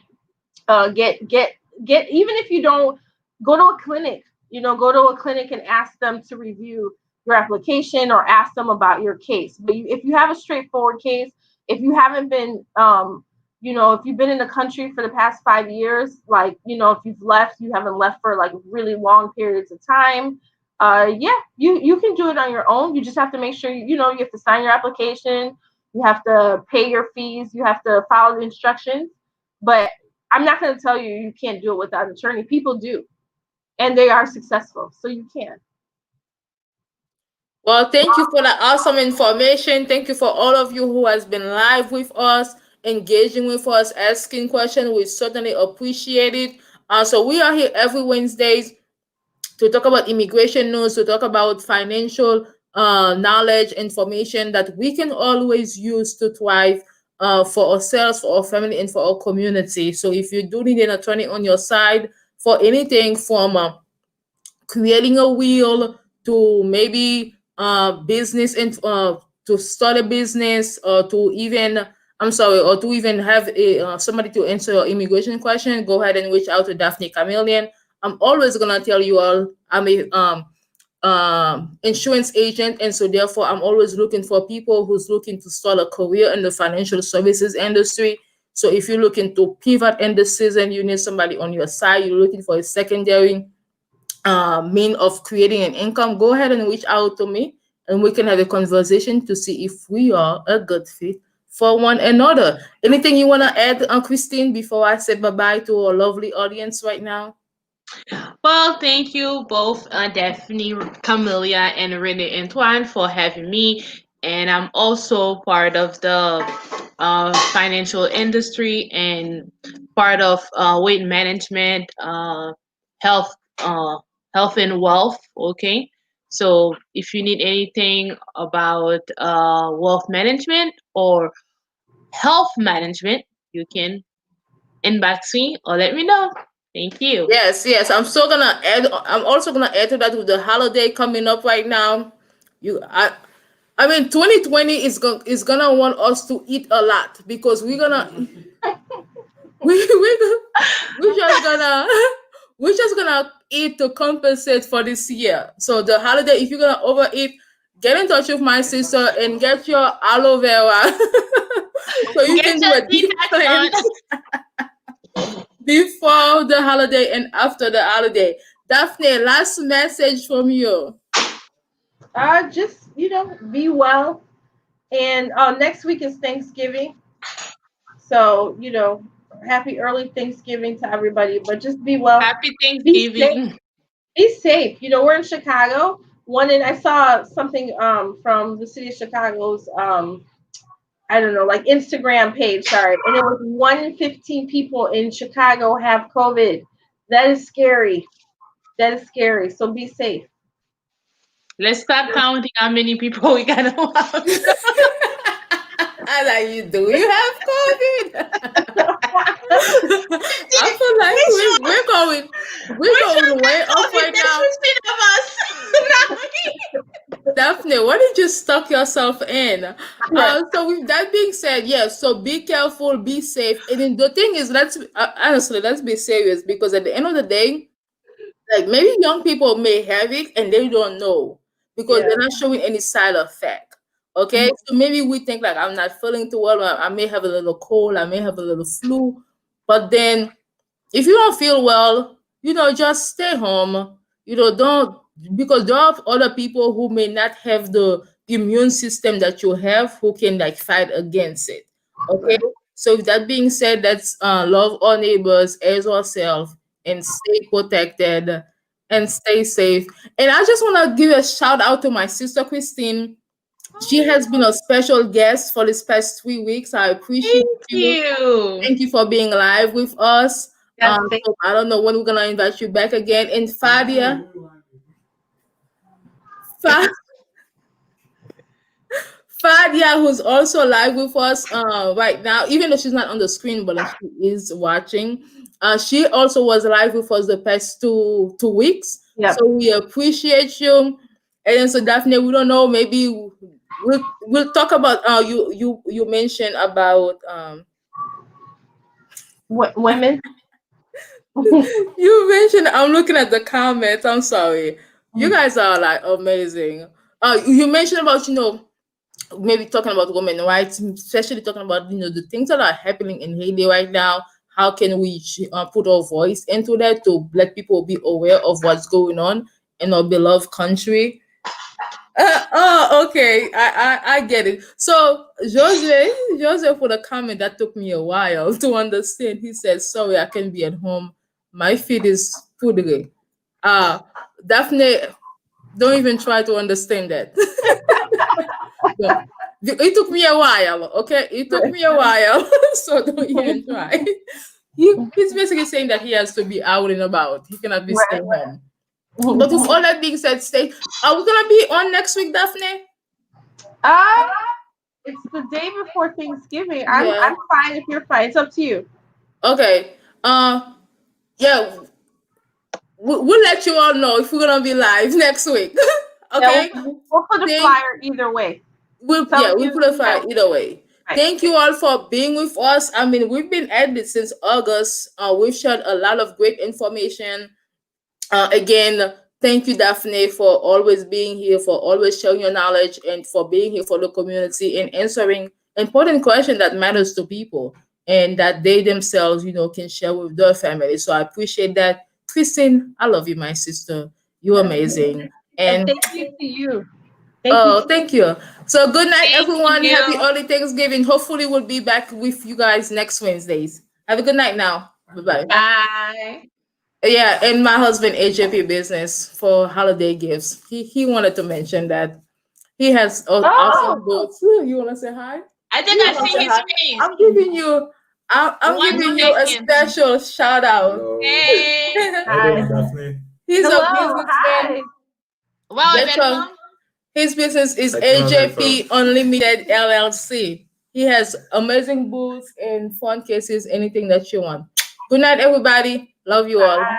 Get even if you don't go to a clinic, go to a clinic and ask them to review your application or ask them about your case. But if you have a straightforward case, if you haven't been, if you've been in the country for the past 5 years, like, if you've left, you haven't left for like really long periods of time. Yeah, you can do it on your own. You just have to make sure, you have to sign your application. You have to pay your fees. You have to follow the instructions. But I'm not going to tell you you can't do it without an attorney. People do, and they are successful. So you can. Well, thank you for that awesome information. Thank you for all of you who has been live with us, engaging with us, asking questions. We certainly appreciate it. So we are here every Wednesdays to talk about immigration news, to talk about financial knowledge, information that we can always use to thrive for ourselves, for our family, and for our community. So if you do need an attorney on your side for anything from creating a wheel to maybe business and to start a business, or to even or to even have somebody to answer your immigration question, go ahead and reach out to Daphnée Camilien. I'm always gonna tell you all I'm a insurance agent, and so therefore I'm always looking for people who's looking to start a career in the financial services industry. So if you're looking to pivot in the season, you need somebody on your side, you're looking for a secondary mean of creating an income, go ahead and reach out to me, and we can have a conversation to see if we are a good fit for one another. Anything you want to add, Christine, before I say bye bye to our lovely audience right now? Well, thank you both, Daphne, Camelia, and René Antoine for having me. And I'm also part of the financial industry and part of weight management, health, uh, health and wealth. Okay, so if you need anything about wealth management or health management, you can inbox me or let me know. Thank you. Yes, yes. I'm also gonna add to that with the holiday coming up right now. You, I mean, 2020 is gonna want us to eat a lot because we we're just gonna we're just gonna eat to compensate for this year. So the holiday, if you're gonna overeat, get in touch with my sister and get your aloe vera so you Get can do your a deep detox on. cleanse before the holiday and after the holiday. Daphne, last message from you. Just be well. And next week is Thanksgiving, so happy early Thanksgiving to everybody. But just be well, Happy be safe. Thanksgiving. Be safe. We're in Chicago. I saw something from the city of Chicago's I don't know, like Instagram page, sorry. And it was 115 people in Chicago have COVID. That is scary. That is scary. So be safe. Let's start counting how many people we got around. How are you do? You have COVID? I feel like We should. we're We should going way get off COVID. right There's now. 15 of us. Not me. Daphne, what did you stuck yourself in? Right. So with that being said, yes. So be careful, be safe, and then the thing is, honestly, let's be serious because at the end of the day, like maybe young people may have it and they don't know because Yeah. they're not showing any side effect. Okay, Mhm. so maybe we think like I'm not feeling too well. I may have a little cold. I may have a little flu, but then if you don't feel well, just stay home. Don't, because there are other people who may not have the immune system that you have who can like fight against it. Okay. Right. So with that being said, let's love our neighbors as ourselves and stay protected and stay safe. And I just want to give a shout out to my sister Christine. She has been a special guest for this past 3 weeks. I appreciate Thank you. you. Thank you for being live with us. Yes. Thank So I don't know when we're gonna invite you back again. And Fa- Fadia, who's also live with us right now, even though she's not on the screen, but she is watching. She also was live with us the past two weeks. Yep. So we appreciate you. And then so Daphne, we don't know, maybe we'll talk about you mentioned about Women. you mentioned, I'm looking at the comments. I'm sorry. You guys are like amazing. You mentioned about, maybe talking about women rights, especially talking about, the things that are happening in Haiti right now. How can we put our voice into that to let people be aware of what's going on in our beloved country? Oh, okay. I get it. So Jose put a comment that took me a while to understand. He said, "Sorry, I can't be at home. My feet is pudre." Uh Daphne, don't even try to understand that. No. It took me a while, okay? It took me a while, so don't even try. He's basically saying that he has to be out and about. He cannot be Right. staying home. But with all that being said, stay. Are we gonna be on next week, Daphne? Uh, it's the day before Thanksgiving. I'm Yeah. fine if you're fine. It's up to you. Okay. Yeah. We'll let you all know if we're gonna be live next week. Yeah, Okay. we'll put a Thank flyer either way. we'll put a fire either way. Right. Thank you all for being with us. I mean, we've been at this since August. We've shared a lot of great information. Again, thank you, Daphne, for always being here, for always sharing your knowledge, and for being here for the community and answering important questions that matters to people and that they themselves, can share with their family. So I appreciate that. Christine, I love you, my sister. You're amazing. And And thank you to you. Thank you. oh, thank you. So good night, Thank everyone. Happy you. early Thanksgiving. Hopefully, we'll be back with you guys next Wednesdays. Have a good night now. Bye bye. Bye. Yeah, and my husband AJP business for holiday gifts. He wanted to mention that he has awesome Oh, boots. You wanna say hi? I think You I wanna see say his hi? face. I'm giving you. He I'm wants to giving you hang a him. special shout out. Hello. Hey. How you doing, hi. Daphne? He's a Hello. businessman. Hi. Wow, That's événement. his business is I cannot confirm. AJP Unlimited LLC. He has amazing booths and phone cases, anything that you want. Good night, everybody. Love you all. Bye.